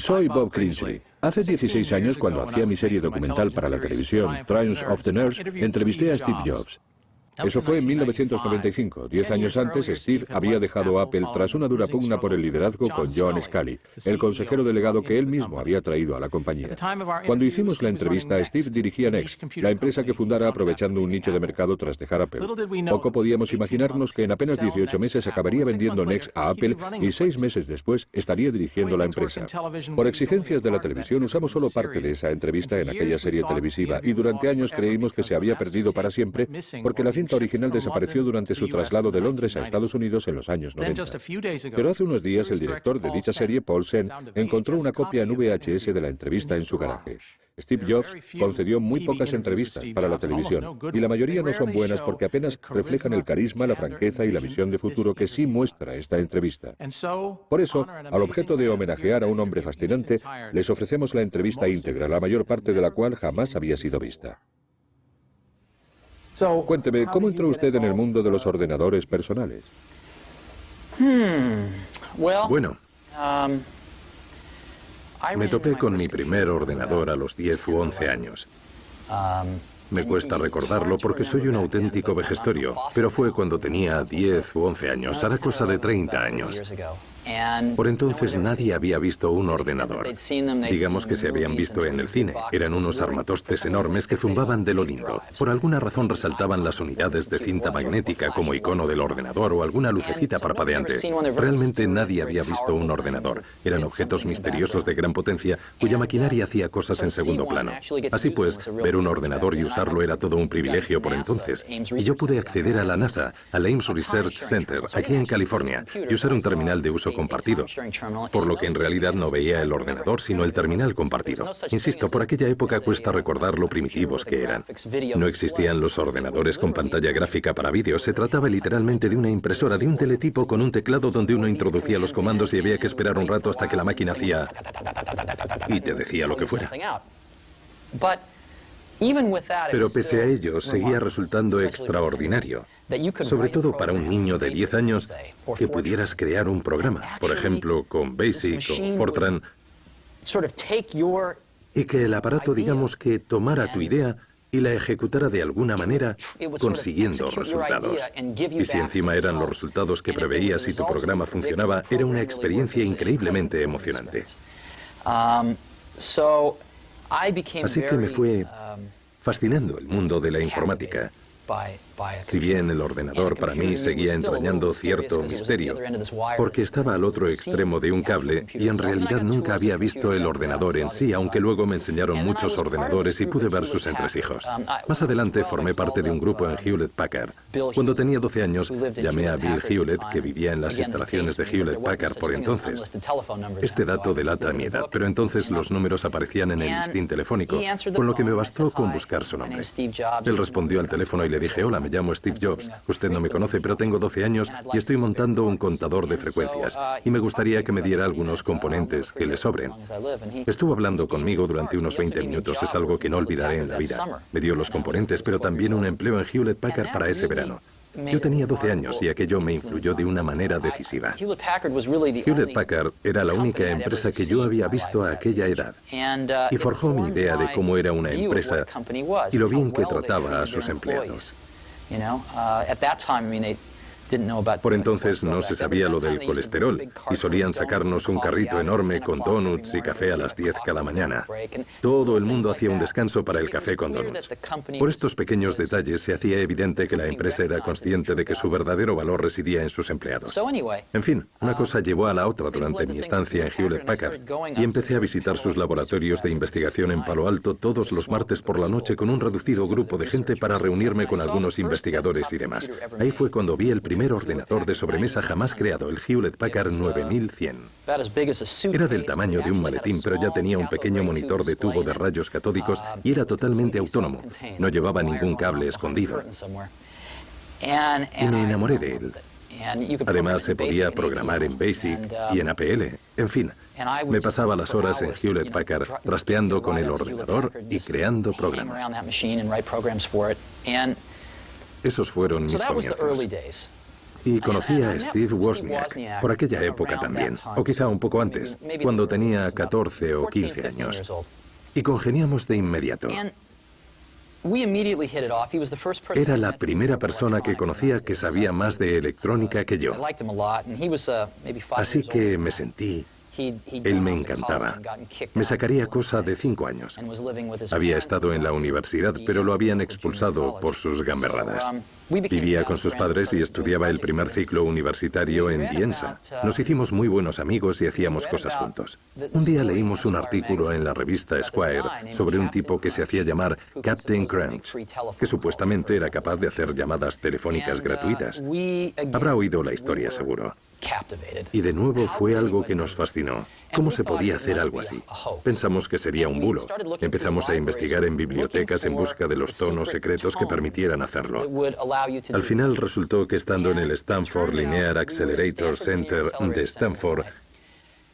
Soy Bob Cringely. Hace 16 años, cuando hacía mi serie documental para la televisión, Triumphs of the Nerds, entrevisté a Steve Jobs. Eso fue en 1995. 10 años antes, Steve había dejado Apple tras una dura pugna por el liderazgo con John Sculley, el consejero delegado que él mismo había traído a la compañía. Cuando hicimos la entrevista, Steve dirigía Next, la empresa que fundara aprovechando un nicho de mercado tras dejar Apple. Poco podíamos imaginarnos que en apenas 18 meses acabaría vendiendo Next a Apple y 6 meses después estaría dirigiendo la empresa. Por exigencias de la televisión, usamos solo parte de esa entrevista en aquella serie televisiva y durante años creímos que se había perdido para siempre porque la cinta original desapareció durante su traslado de Londres a Estados Unidos en los años 90. Pero hace unos días el director de dicha serie, Paul Sen, encontró una copia en VHS de la entrevista en su garaje. Steve Jobs concedió muy pocas entrevistas para la televisión y la mayoría no son buenas porque apenas reflejan el carisma, la franqueza y la visión de futuro que sí muestra esta entrevista. Por eso, al objeto de homenajear a un hombre fascinante, les ofrecemos la entrevista íntegra, la mayor parte de la cual jamás había sido vista. Cuénteme, ¿cómo entró usted en el mundo de los ordenadores personales? Bueno, me topé con mi primer ordenador a los 10 u 11 años. Me cuesta recordarlo porque soy un auténtico vejestorio, pero fue cuando tenía 10 u 11 años, hará cosa de 30 años. Por entonces nadie había visto un ordenador. Digamos que se habían visto en el cine. Eran unos armatostes enormes que zumbaban de lo lindo. Por alguna razón resaltaban las unidades de cinta magnética como icono del ordenador o alguna lucecita parpadeante. Realmente nadie había visto un ordenador. Eran objetos misteriosos de gran potencia cuya maquinaria hacía cosas en segundo plano. Así pues, ver un ordenador y usarlo era todo un privilegio por entonces. Y yo pude acceder a la NASA, al Ames Research Center, aquí en California, y usar un terminal de uso compartido, por lo que en realidad no veía el ordenador, sino el terminal compartido. Insisto, por aquella época cuesta recordar lo primitivos que eran. No existían los ordenadores con pantalla gráfica para vídeo, se trataba literalmente de una impresora, de un teletipo con un teclado donde uno introducía los comandos y había que esperar un rato hasta que la máquina hacía y te decía lo que fuera. Pero pese a ello, seguía resultando extraordinario, sobre todo para un niño de 10 años, que pudieras crear un programa, por ejemplo, con BASIC o Fortran, y que el aparato, digamos, que tomara tu idea y la ejecutara de alguna manera, consiguiendo resultados. Y si encima eran los resultados que preveías y tu programa funcionaba, era una experiencia increíblemente emocionante. Así que me fue fascinando el mundo de la informática. Si bien el ordenador para mí seguía entrañando cierto misterio, porque estaba al otro extremo de un cable y en realidad nunca había visto el ordenador en sí, aunque luego me enseñaron muchos ordenadores y pude ver sus entresijos. Más adelante formé parte de un grupo en Hewlett Packard. Cuando tenía 12 años, llamé a Bill Hewlett, que vivía en las instalaciones de Hewlett Packard por entonces. Este dato delata mi edad, pero entonces los números aparecían en el listín telefónico, con lo que me bastó con buscar su nombre. Él respondió al teléfono y le dije: hola, me llamo Steve Jobs. Usted no me conoce, pero tengo 12 años y estoy montando un contador de frecuencias y me gustaría que me diera algunos componentes que le sobren. Estuvo hablando conmigo durante unos 20 minutos, es algo que no olvidaré en la vida. Me dio los componentes, pero también un empleo en Hewlett Packard para ese verano. Yo tenía 12 años y aquello me influyó de una manera decisiva. Hewlett Packard era la única empresa que yo había visto a aquella edad y forjó mi idea de cómo era una empresa y lo bien que trataba a sus empleados. Por entonces no se sabía lo del colesterol y solían sacarnos un carrito enorme con donuts y café a las 10 cada mañana. Todo el mundo hacía un descanso para el café con donuts. Por estos pequeños detalles se hacía evidente que la empresa era consciente de que su verdadero valor residía en sus empleados. En fin, una cosa llevó a la otra durante mi estancia en Hewlett Packard y empecé a visitar sus laboratorios de investigación en Palo Alto todos los martes por la noche con un reducido grupo de gente para reunirme con algunos investigadores y demás. Ahí fue cuando vi el primer ordenador de sobremesa jamás creado, el Hewlett Packard 9100. Era del tamaño de un maletín, pero ya tenía un pequeño monitor de tubo de rayos catódicos y era totalmente autónomo. No llevaba ningún cable escondido. Y me enamoré de él. Además, se podía programar en BASIC y en APL. En fin, me pasaba las horas en Hewlett Packard trasteando con el ordenador y creando programas. Esos fueron mis comienzos. Y conocí a Steve Wozniak por aquella época también, o quizá un poco antes, cuando tenía 14 o 15 años. Y congeniamos de inmediato. Era la primera persona que conocía que sabía más de electrónica que yo. Así que me sentí... Él me encantaba. Me sacaría cosa de 5 años. Había estado en la universidad, pero lo habían expulsado por sus gamberradas. Vivía con sus padres y estudiaba el primer ciclo universitario en Diensa. Nos hicimos muy buenos amigos y hacíamos cosas juntos. Un día leímos un artículo en la revista Esquire sobre un tipo que se hacía llamar Captain Crunch, que supuestamente era capaz de hacer llamadas telefónicas gratuitas. Habrá oído la historia, seguro. Y de nuevo fue algo que nos fascinó. ¿Cómo se podía hacer algo así? Pensamos que sería un bulo. Empezamos a investigar en bibliotecas en busca de los tonos secretos que permitieran hacerlo. Al final resultó que estando en el Stanford Linear Accelerator Center de Stanford,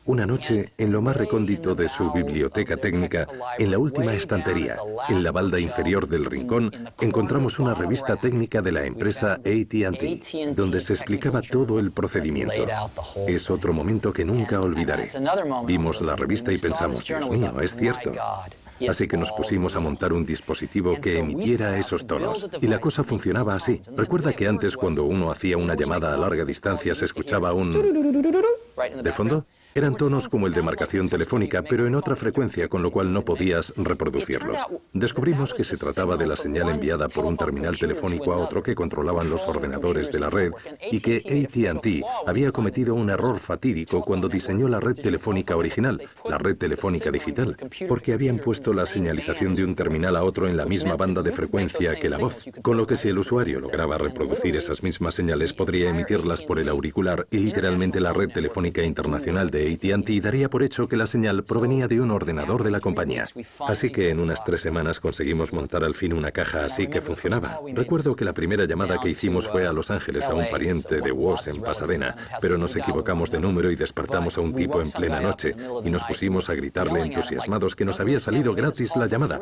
una noche, en lo más recóndito de su biblioteca técnica, en la última estantería, en la balda inferior del rincón, encontramos una revista técnica de la empresa AT&T, donde se explicaba todo el procedimiento. Es otro momento que nunca olvidaré. Vimos la revista y pensamos, Dios mío, es cierto. Así que nos pusimos a montar un dispositivo que emitiera esos tonos. Y la cosa funcionaba así. Recuerda que antes, cuando uno hacía una llamada a larga distancia, se escuchaba un... ¿de fondo? Eran tonos como el de marcación telefónica, pero en otra frecuencia, con lo cual no podías reproducirlos. Descubrimos que se trataba de la señal enviada por un terminal telefónico a otro que controlaban los ordenadores de la red y que AT&T había cometido un error fatídico cuando diseñó la red telefónica original, la red telefónica digital, porque habían puesto la señalización de un terminal a otro en la misma banda de frecuencia que la voz, con lo que si el usuario lograba reproducir esas mismas señales podría emitirlas por el auricular y literalmente la red telefónica internacional de AT&T daría por hecho que la señal provenía de un ordenador de la compañía. Así que en unas 3 semanas conseguimos montar al fin una caja así que funcionaba. Recuerdo que la primera llamada que hicimos fue a Los Ángeles a un pariente de Woz en Pasadena, pero nos equivocamos de número y despertamos a un tipo en plena noche y nos pusimos a gritarle entusiasmados que nos había salido gratis la llamada,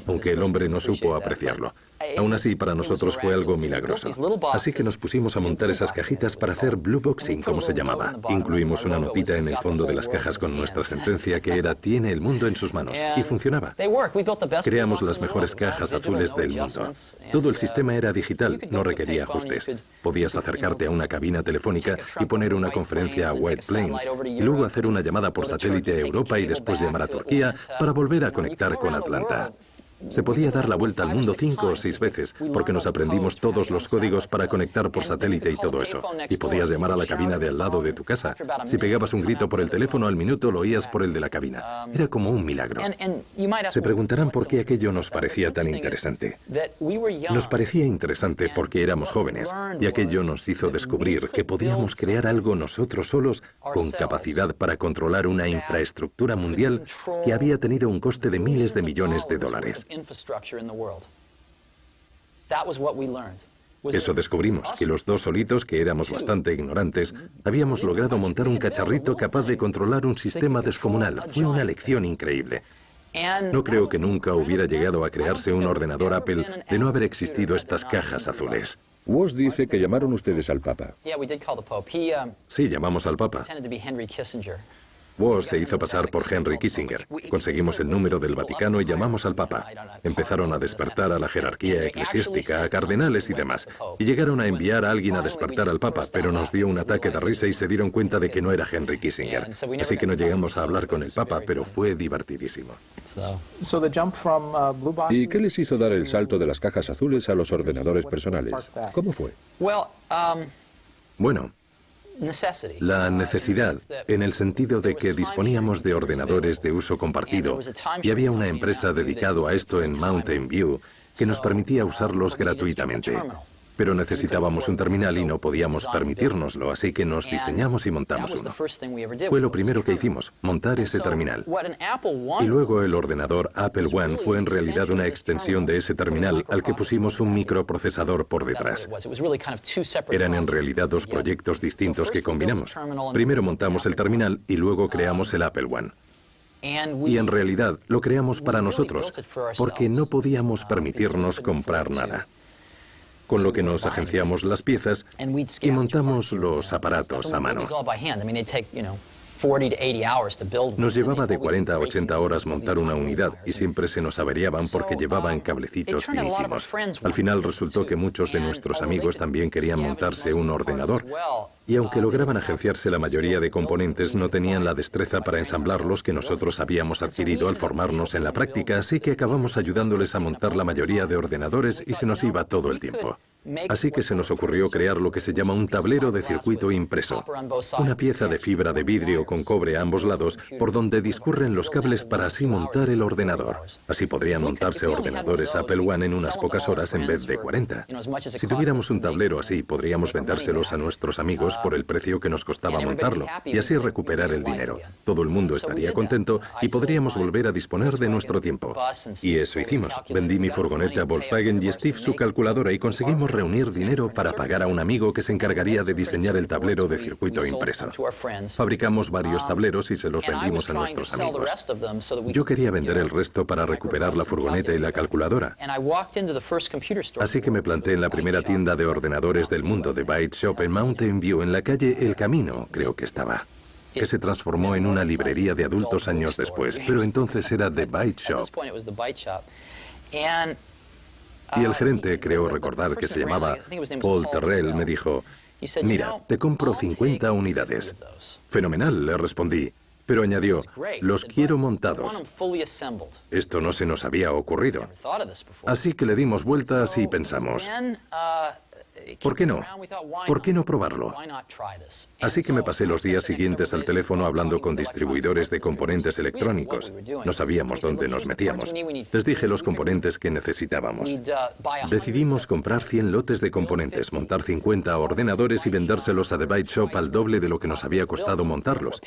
aunque el hombre no supo apreciarlo. Aún así, para nosotros fue algo milagroso. Así que nos pusimos a montar esas cajitas para hacer blue boxing, como se llamaba. Incluimos una notita en el fondo de las cajas con nuestra sentencia que era «Tiene el mundo en sus manos». Y funcionaba. Creamos las mejores cajas azules del mundo. Todo el sistema era digital, no requería ajustes. Podías acercarte a una cabina telefónica y poner una conferencia a White Plains, y luego hacer una llamada por satélite a Europa y después llamar a Turquía para volver a conectar con Atlanta. Se podía dar la vuelta al mundo 5 o 6 veces, porque nos aprendimos todos los códigos para conectar por satélite y todo eso. Y podías llamar a la cabina de al lado de tu casa. Si pegabas un grito por el teléfono, al minuto lo oías por el de la cabina. Era como un milagro. Se preguntarán por qué aquello nos parecía tan interesante. Nos parecía interesante porque éramos jóvenes, y aquello nos hizo descubrir que podíamos crear algo nosotros solos con capacidad para controlar una infraestructura mundial que había tenido un coste de miles de millones de dólares. Eso descubrimos, que los dos solitos, que éramos bastante ignorantes, habíamos logrado montar un cacharrito capaz de controlar un sistema descomunal. Fue una lección increíble. No creo que nunca hubiera llegado a crearse un ordenador Apple de no haber existido estas cajas azules. Woz dice que llamaron ustedes al Papa. Sí, llamamos al Papa. Woz se hizo pasar por Henry Kissinger. Conseguimos el número del Vaticano y llamamos al Papa. Empezaron a despertar a la jerarquía eclesiástica, a cardenales y demás. Y llegaron a enviar a alguien a despertar al Papa, pero nos dio un ataque de risa y se dieron cuenta de que no era Henry Kissinger. Así que no llegamos a hablar con el Papa, pero fue divertidísimo. ¿Y qué les hizo dar el salto de las cajas azules a los ordenadores personales? ¿Cómo fue? Bueno, la necesidad, en el sentido de que disponíamos de ordenadores de uso compartido y había una empresa dedicada a esto en Mountain View que nos permitía usarlos gratuitamente. Pero necesitábamos un terminal y no podíamos permitírnoslo, así que nos diseñamos y montamos uno. Fue lo primero que hicimos, montar ese terminal. Y luego el ordenador Apple One fue en realidad una extensión de ese terminal al que pusimos un microprocesador por detrás. Eran en realidad 2 proyectos distintos que combinamos. Primero montamos el terminal y luego creamos el Apple One. Y en realidad lo creamos para nosotros, porque no podíamos permitirnos comprar nada. con lo que nos agenciamos las piezas y montamos los aparatos a mano. Nos llevaba de 40 a 80 horas montar una unidad y siempre se nos averiaban porque llevaban cablecitos finísimos. Al final resultó que muchos de nuestros amigos también querían montarse un ordenador. Y aunque lograban agenciarse la mayoría de componentes, no tenían la destreza para ensamblarlos que nosotros habíamos adquirido al formarnos en la práctica, así que acabamos ayudándoles a montar la mayoría de ordenadores y se nos iba todo el tiempo. Así que se nos ocurrió crear lo que se llama un tablero de circuito impreso, una pieza de fibra de vidrio con cobre a ambos lados por donde discurren los cables para así montar el ordenador. Así podrían montarse ordenadores Apple I en unas pocas horas en vez de 40. Si tuviéramos un tablero así, podríamos vendérselos a nuestros amigos por el precio que nos costaba montarlo y así recuperar el dinero. Todo el mundo estaría contento y podríamos volver a disponer de nuestro tiempo. Y eso hicimos. Vendí mi furgoneta a Volkswagen y Steve su calculadora y conseguimos reunir dinero para pagar a un amigo que se encargaría de diseñar el tablero de circuito impreso. Fabricamos varios tableros y se los vendimos a nuestros amigos. Yo quería vender el resto para recuperar la furgoneta y la calculadora. Así que me planté en la primera tienda de ordenadores del mundo de Byte Shop en Mountain View, en la calle El Camino, creo que estaba, que se transformó en una librería de adultos años después, pero entonces era The Byte Shop. Y el gerente, creo recordar que se llamaba Paul Terrell, me dijo, mira, te compro 50 unidades. Fenomenal, le respondí, pero añadió, los quiero montados. Esto no se nos había ocurrido. Así que le dimos vueltas y pensamos, ¿por qué no? ¿Por qué no probarlo? Así que me pasé los días siguientes al teléfono hablando con distribuidores de componentes electrónicos. No sabíamos dónde nos metíamos. Les dije los componentes que necesitábamos. Decidimos comprar 100 lotes de componentes, montar 50 ordenadores y vendérselos a The Byte Shop al doble de lo que nos había costado montarlos.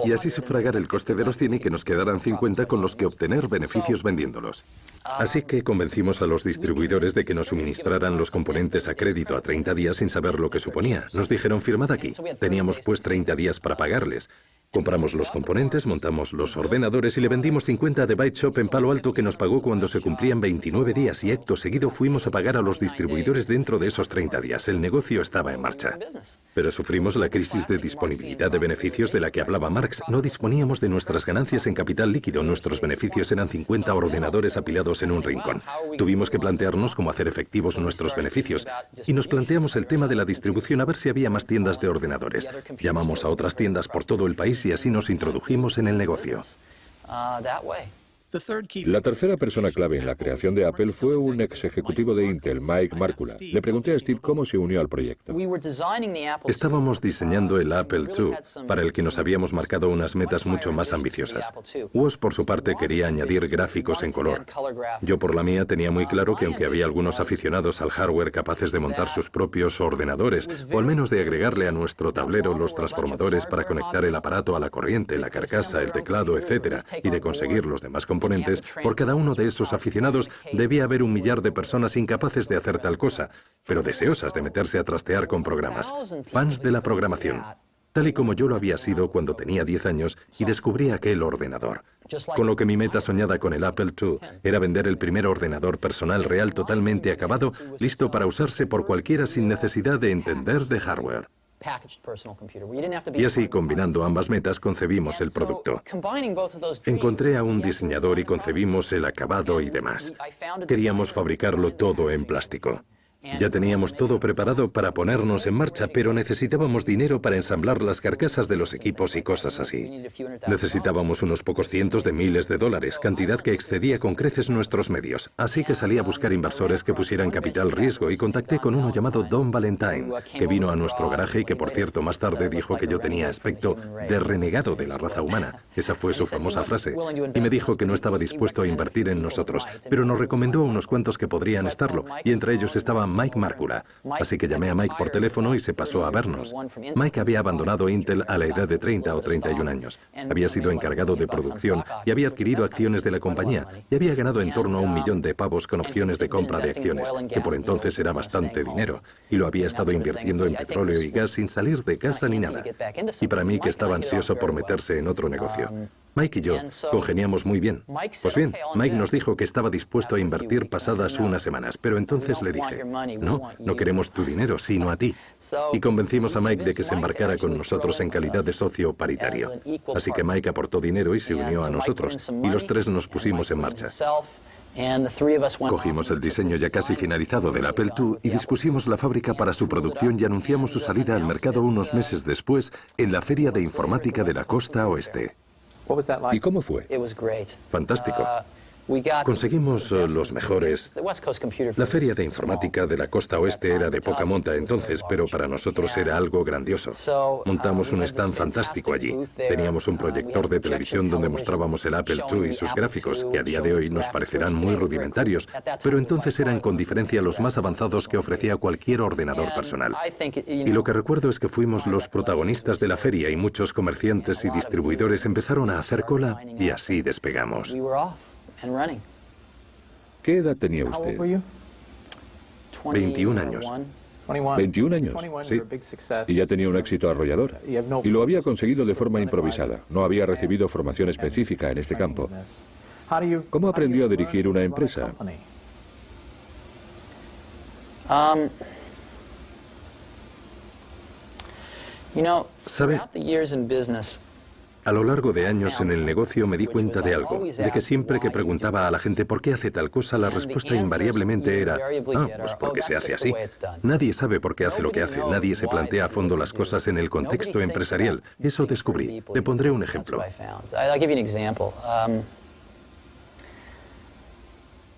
Y así sufragar el coste de los 100 y que nos quedaran 50 con los que obtener beneficios vendiéndolos. Así que convencimos a los distribuidores de que nos suministraran los componentes a crédito a 30 días sin saber lo que suponía. Nos dijeron, firmad aquí. Teníamos pues 30 días para pagarles. Compramos los componentes, montamos los ordenadores y le vendimos 50 a The Byte Shop en Palo Alto, que nos pagó cuando se cumplían 29 días y acto seguido fuimos a pagar a los distribuidores dentro de esos 30 días. El negocio estaba en marcha. Pero sufrimos la crisis de disponibilidad de beneficios de la que hablaba Marx. No disponíamos de nuestras ganancias en capital líquido. Nuestros beneficios eran 50 ordenadores apilados en un rincón. Tuvimos que plantearnos cómo hacer efectivos nuestros beneficios y nos planteamos el tema de la distribución, a ver si había más tiendas de ordenadores. Llamamos a otras tiendas por todo el país y así nos introdujimos en el negocio. La tercera persona clave en la creación de Apple fue un ex ejecutivo de Intel, Mike Markula. Le pregunté a Steve cómo se unió al proyecto. Estábamos diseñando el Apple II, para el que nos habíamos marcado unas metas mucho más ambiciosas. Woz, por su parte, quería añadir gráficos en color. Yo, por la mía, tenía muy claro que aunque había algunos aficionados al hardware capaces de montar sus propios ordenadores, o al menos de agregarle a nuestro tablero los transformadores para conectar el aparato a la corriente, la carcasa, el teclado, etc., y de conseguir los demás componentes, por cada uno de esos aficionados debía haber 1 millar de personas incapaces de hacer tal cosa, pero deseosas de meterse a trastear con programas, fans de la programación, tal y como yo lo había sido cuando tenía 10 años y descubrí aquel ordenador. Con lo que mi meta soñada con el Apple II era vender el primer ordenador personal real totalmente acabado, listo para usarse por cualquiera sin necesidad de entender de hardware. Y así, combinando ambas metas, concebimos el producto. Encontré a un diseñador y concebimos el acabado y demás. Queríamos fabricarlo todo en plástico. Ya teníamos todo preparado para ponernos en marcha, pero necesitábamos dinero para ensamblar las carcasas de los equipos y cosas así. Necesitábamos unos pocos cientos de miles de dólares, cantidad que excedía con creces nuestros medios. Así que salí a buscar inversores que pusieran capital riesgo y contacté con uno llamado Don Valentine, que vino a nuestro garaje y que, por cierto, más tarde dijo que yo tenía aspecto de renegado de la raza humana. Esa fue su famosa frase. Y me dijo que no estaba dispuesto a invertir en nosotros, pero nos recomendó a unos cuantos que podrían estarlo, y entre ellos estaba Mike Markula. Así que llamé a Mike por teléfono y se pasó a vernos. Mike había abandonado Intel a la edad de 30 o 31 años. Había sido encargado de producción y había adquirido acciones de la compañía y había ganado en torno a $1 millón con opciones de compra de acciones, que por entonces era bastante dinero, y lo había estado invirtiendo en petróleo y gas sin salir de casa ni nada. Y para mí, que estaba ansioso por meterse en otro negocio. Mike y yo congeniamos muy bien. Pues bien, Mike nos dijo que estaba dispuesto a invertir pasadas unas semanas, pero entonces le dije, no queremos tu dinero, sino a ti. Y convencimos a Mike de que se embarcara con nosotros en calidad de socio paritario. Así que Mike aportó dinero y se unió a nosotros, y los tres nos pusimos en marcha. Cogimos el diseño ya casi finalizado del Apple II y dispusimos la fábrica para su producción y anunciamos su salida al mercado unos meses después en la Feria de Informática de la Costa Oeste. ¿Y cómo fue? Fantástico. Conseguimos los mejores. La Feria de Informática de la Costa Oeste era de poca monta entonces, pero para nosotros era algo grandioso. Montamos un stand fantástico allí. Teníamos un proyector de televisión donde mostrábamos el Apple II y sus gráficos, que a día de hoy nos parecerán muy rudimentarios, pero entonces eran con diferencia los más avanzados que ofrecía cualquier ordenador personal. Y lo que recuerdo es que fuimos los protagonistas de la feria y muchos comerciantes y distribuidores empezaron a hacer cola y así despegamos. ¿Qué edad tenía usted? 21 años. 21 años. Sí. Y ya tenía un éxito arrollador. Y lo había conseguido de forma improvisada. No había recibido formación específica en este campo. ¿Cómo aprendió a dirigir una empresa? ¿Sabe? A lo largo de años en el negocio me di cuenta de algo, de que siempre que preguntaba a la gente por qué hace tal cosa, la respuesta invariablemente era, pues porque se hace así. Nadie sabe por qué hace lo que hace, nadie se plantea a fondo las cosas en el contexto empresarial. Eso descubrí. Le pondré un ejemplo.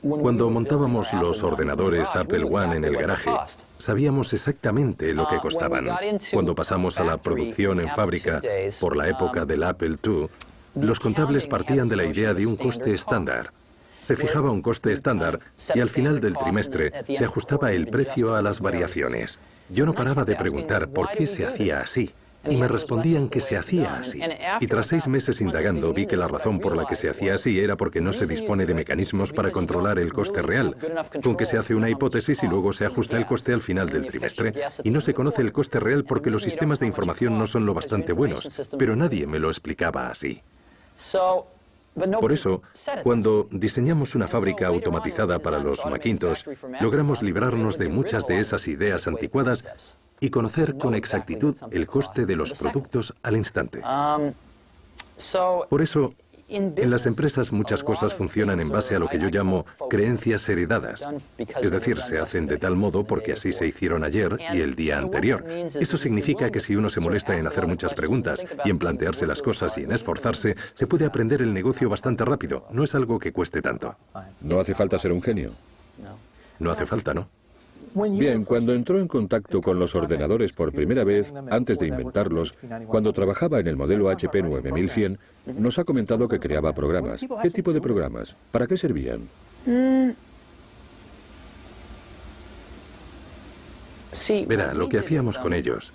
Cuando montábamos los ordenadores Apple I en el garaje, sabíamos exactamente lo que costaban. Cuando pasamos a la producción en fábrica, por la época del Apple II, los contables partían de la idea de un coste estándar. Se fijaba un coste estándar y al final del trimestre se ajustaba el precio a las variaciones. Yo no paraba de preguntar por qué se hacía así. Y me respondían que se hacía así. Y tras 6 meses indagando vi que la razón por la que se hacía así era porque no se dispone de mecanismos para controlar el coste real, con que se hace una hipótesis y luego se ajusta el coste al final del trimestre. Y no se conoce el coste real porque los sistemas de información no son lo bastante buenos, pero nadie me lo explicaba así. Por eso, cuando diseñamos una fábrica automatizada para los Macintosh, logramos librarnos de muchas de esas ideas anticuadas y conocer con exactitud el coste de los productos al instante. Por eso, en las empresas muchas cosas funcionan en base a lo que yo llamo creencias heredadas. Es decir, se hacen de tal modo porque así se hicieron ayer y el día anterior. Eso significa que si uno se molesta en hacer muchas preguntas y en plantearse las cosas y en esforzarse, se puede aprender el negocio bastante rápido. No es algo que cueste tanto. No hace falta ser un genio. No hace falta, ¿no? Bien, cuando entró en contacto con los ordenadores por primera vez, antes de inventarlos, cuando trabajaba en el modelo HP 9100, nos ha comentado que creaba programas. ¿Qué tipo de programas? ¿Para qué servían? Verá, lo que hacíamos con ellos.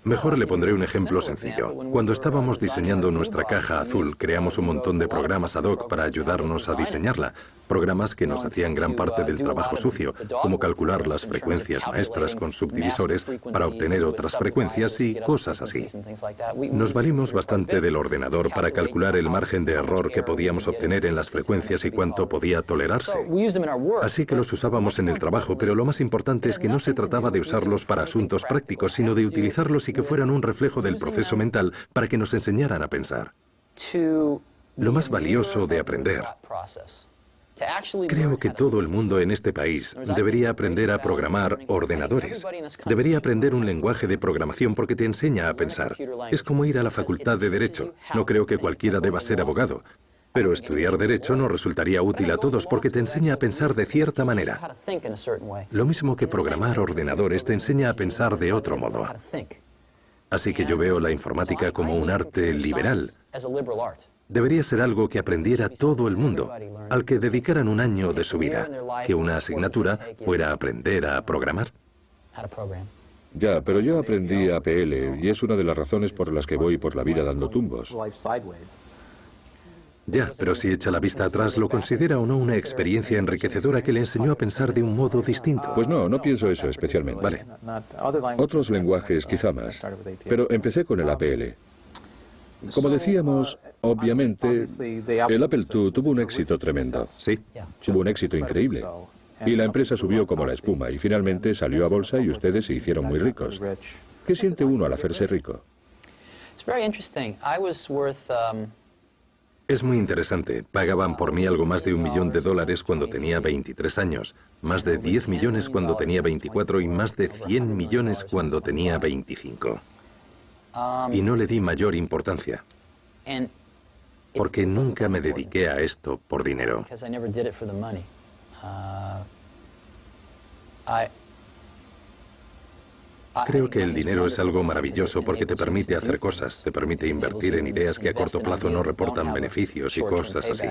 Mejor le pondré un ejemplo sencillo. Cuando estábamos diseñando nuestra caja azul, creamos un montón de programas ad hoc para ayudarnos a diseñarla. Programas que nos hacían gran parte del trabajo sucio, como calcular las frecuencias maestras con subdivisores para obtener otras frecuencias y cosas así. Nos valimos bastante del ordenador para calcular el margen de error que podíamos obtener en las frecuencias y cuánto podía tolerarse. Así que los usábamos en el trabajo, pero lo más importante es que no se trataba de usarlos para asuntos prácticos, sino de utilizarlos y que fueran un reflejo del proceso mental para que nos enseñaran a pensar. Lo más valioso de aprender. Creo que todo el mundo en este país debería aprender a programar ordenadores. Debería aprender un lenguaje de programación porque te enseña a pensar. Es como ir a la facultad de Derecho. No creo que cualquiera deba ser abogado. Pero estudiar Derecho nos resultaría útil a todos porque te enseña a pensar de cierta manera. Lo mismo que programar ordenadores te enseña a pensar de otro modo. Así que yo veo la informática como un arte liberal. Debería ser algo que aprendiera todo el mundo, al que dedicaran un año de su vida, que una asignatura fuera aprender a programar. Ya, pero yo aprendí APL y es una de las razones por las que voy por la vida dando tumbos. Ya, pero si echa la vista atrás, ¿lo considera o no una experiencia enriquecedora que le enseñó a pensar de un modo distinto? Pues no pienso eso especialmente. Vale. Otros lenguajes quizá más, pero empecé con el APL. Como decíamos, obviamente, el Apple II tuvo un éxito tremendo. Sí. Tuvo un éxito increíble. Y la empresa subió como la espuma y finalmente salió a bolsa y ustedes se hicieron muy ricos. ¿Qué siente uno al hacerse rico? Es muy interesante. Pagaban por mí algo más de $1 millón cuando tenía 23 años, más de 10 millones cuando tenía 24 y más de 100 millones cuando tenía 25. Y no le di mayor importancia, porque nunca me dediqué a esto por dinero. Creo que el dinero es algo maravilloso porque te permite hacer cosas, te permite invertir en ideas que a corto plazo no reportan beneficios y cosas así.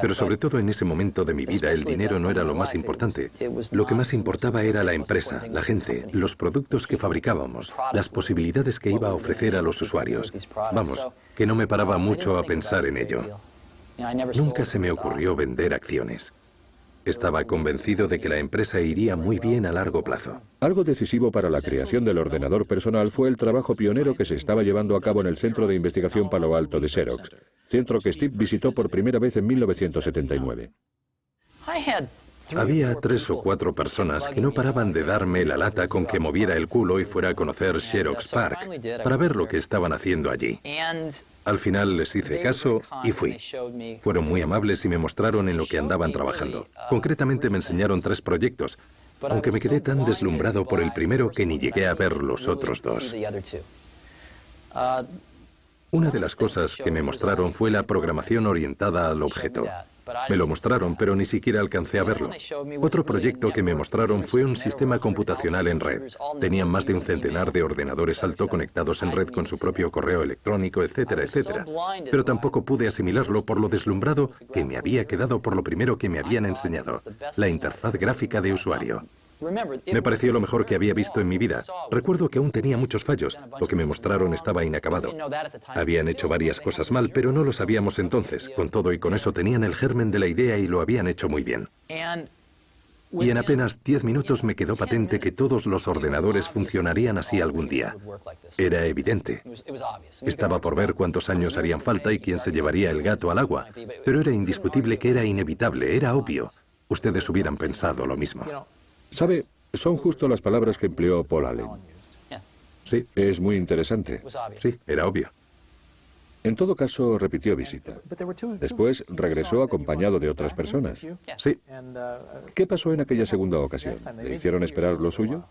Pero sobre todo en ese momento de mi vida el dinero no era lo más importante. Lo que más importaba era la empresa, la gente, los productos que fabricábamos, las posibilidades que iba a ofrecer a los usuarios. Vamos, que no me paraba mucho a pensar en ello. Nunca se me ocurrió vender acciones. Estaba convencido de que la empresa iría muy bien a largo plazo. Algo decisivo para la creación del ordenador personal fue el trabajo pionero que se estaba llevando a cabo en el Centro de Investigación Palo Alto de Xerox, centro que Steve visitó por primera vez en 1979. Había 3 o 4 personas que no paraban de darme la lata con que moviera el culo y fuera a conocer Xerox Park para ver lo que estaban haciendo allí. Al final les hice caso y fui. Fueron muy amables y me mostraron en lo que andaban trabajando. Concretamente me enseñaron 3 proyectos, aunque me quedé tan deslumbrado por el primero que ni llegué a ver los otros 2. Una de las cosas que me mostraron fue la programación orientada al objeto. Me lo mostraron, pero ni siquiera alcancé a verlo. Otro proyecto que me mostraron fue un sistema computacional en red. Tenían más de un centenar de ordenadores alto conectados en red con su propio correo electrónico, etcétera, etcétera. Pero tampoco pude asimilarlo por lo deslumbrado que me había quedado por lo primero que me habían enseñado, la interfaz gráfica de usuario. Me pareció lo mejor que había visto en mi vida. Recuerdo que aún tenía muchos fallos. Lo que me mostraron estaba inacabado. Habían hecho varias cosas mal, pero no lo sabíamos entonces. Con todo y con eso tenían el germen de la idea y lo habían hecho muy bien. Y en apenas 10 minutos me quedó patente que todos los ordenadores funcionarían así algún día. Era evidente. Estaba por ver cuántos años harían falta y quién se llevaría el gato al agua. Pero era indiscutible que era inevitable, era obvio. Ustedes hubieran pensado lo mismo. ¿Sabe? Son justo las palabras que empleó Paul Allen. Sí. Es muy interesante. Sí, era obvio. En todo caso, repitió visita. Después regresó acompañado de otras personas. Sí. ¿Qué pasó en aquella segunda ocasión? ¿Le hicieron esperar lo suyo?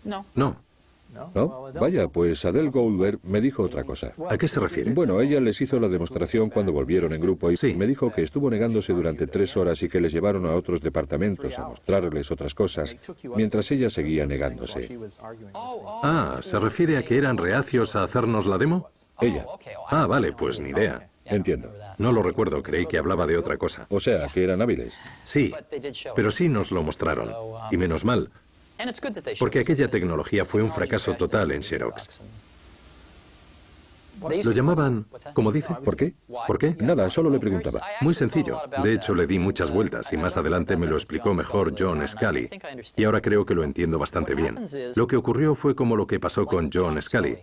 No. ¿No? Vaya, pues Adele Goldberg me dijo otra cosa. ¿A qué se refiere? Bueno, ella les hizo la demostración cuando volvieron en grupo y Sí. me dijo que estuvo negándose durante 3 horas y que les llevaron a otros departamentos a mostrarles otras cosas, mientras ella seguía negándose. Ah, ¿se refiere a que eran reacios a hacernos la demo? Ella. Ah, vale, pues ni idea. Entiendo. No lo recuerdo, creí que hablaba de otra cosa. O sea, que eran hábiles. Sí, pero sí nos lo mostraron. Y menos mal, porque aquella tecnología fue un fracaso total en Xerox. Lo llamaban, ¿cómo dice? ¿Por qué? ¿Por qué? Nada, solo le preguntaba. Muy sencillo. De hecho, le di muchas vueltas y más adelante me lo explicó mejor John Scully. Y ahora creo que lo entiendo bastante bien. Lo que ocurrió fue como lo que pasó con John Scully.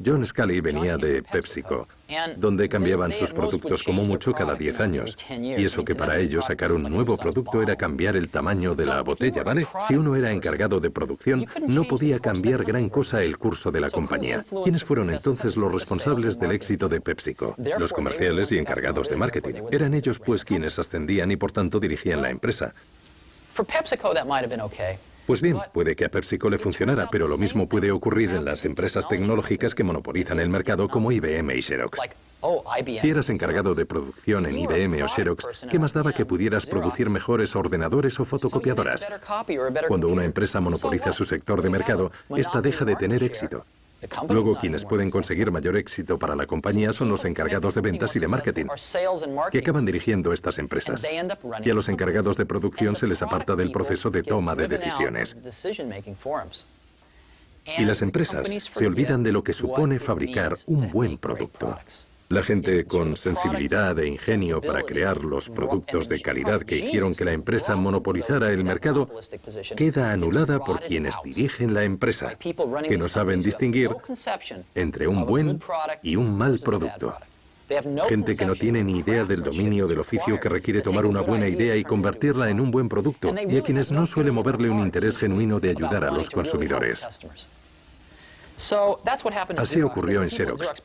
John Scully venía de PepsiCo, donde cambiaban sus productos como mucho cada 10 años. Y eso que para ellos sacar un nuevo producto era cambiar el tamaño de la botella, ¿vale? Si uno era encargado de producción, no podía cambiar gran cosa el curso de la compañía. ¿Quiénes fueron entonces los responsables del éxito de PepsiCo? Los comerciales y encargados de marketing. Eran ellos pues quienes ascendían y por tanto dirigían la empresa. Pues bien, puede que a PepsiCo le funcionara, pero lo mismo puede ocurrir en las empresas tecnológicas que monopolizan el mercado como IBM y Xerox. Si eras encargado de producción en IBM o Xerox, ¿qué más daba que pudieras producir mejores ordenadores o fotocopiadoras? Cuando una empresa monopoliza su sector de mercado, esta deja de tener éxito. Luego, quienes pueden conseguir mayor éxito para la compañía son los encargados de ventas y de marketing, que acaban dirigiendo estas empresas. Y a los encargados de producción se les aparta del proceso de toma de decisiones. Y las empresas se olvidan de lo que supone fabricar un buen producto. La gente con sensibilidad e ingenio para crear los productos de calidad que hicieron que la empresa monopolizara el mercado queda anulada por quienes dirigen la empresa, que no saben distinguir entre un buen y un mal producto. Gente que no tiene ni idea del dominio del oficio que requiere tomar una buena idea y convertirla en un buen producto, y a quienes no suele moverle un interés genuino de ayudar a los consumidores. Así ocurrió en Xerox.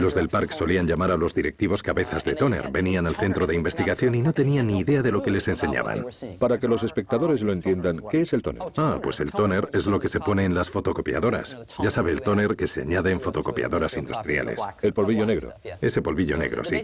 Los del parque solían llamar a los directivos cabezas de tóner. Venían al centro de investigación y no tenían ni idea de lo que les enseñaban. Para que los espectadores lo entiendan, ¿qué es el tóner? Pues el tóner es lo que se pone en las fotocopiadoras. Ya sabe, el tóner que se añade en fotocopiadoras industriales. El polvillo negro. Ese polvillo negro, sí.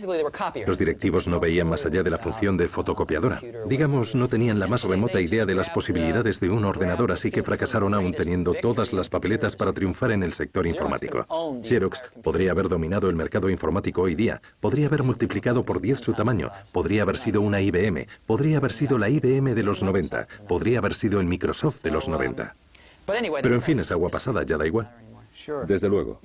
Los directivos no veían más allá de la función de fotocopiadora. Digamos, no tenían la más remota idea de las posibilidades de un ordenador, así que fracasaron aún teniendo todas las papeletas para triunfar en el sector informático. Xerox podría haber dominado el mercado informático hoy día, podría haber multiplicado por 10 su tamaño, podría haber sido una IBM, podría haber sido la IBM de los 90, podría haber sido el Microsoft de los 90. Pero en fin, es agua pasada, ya da igual. Desde luego.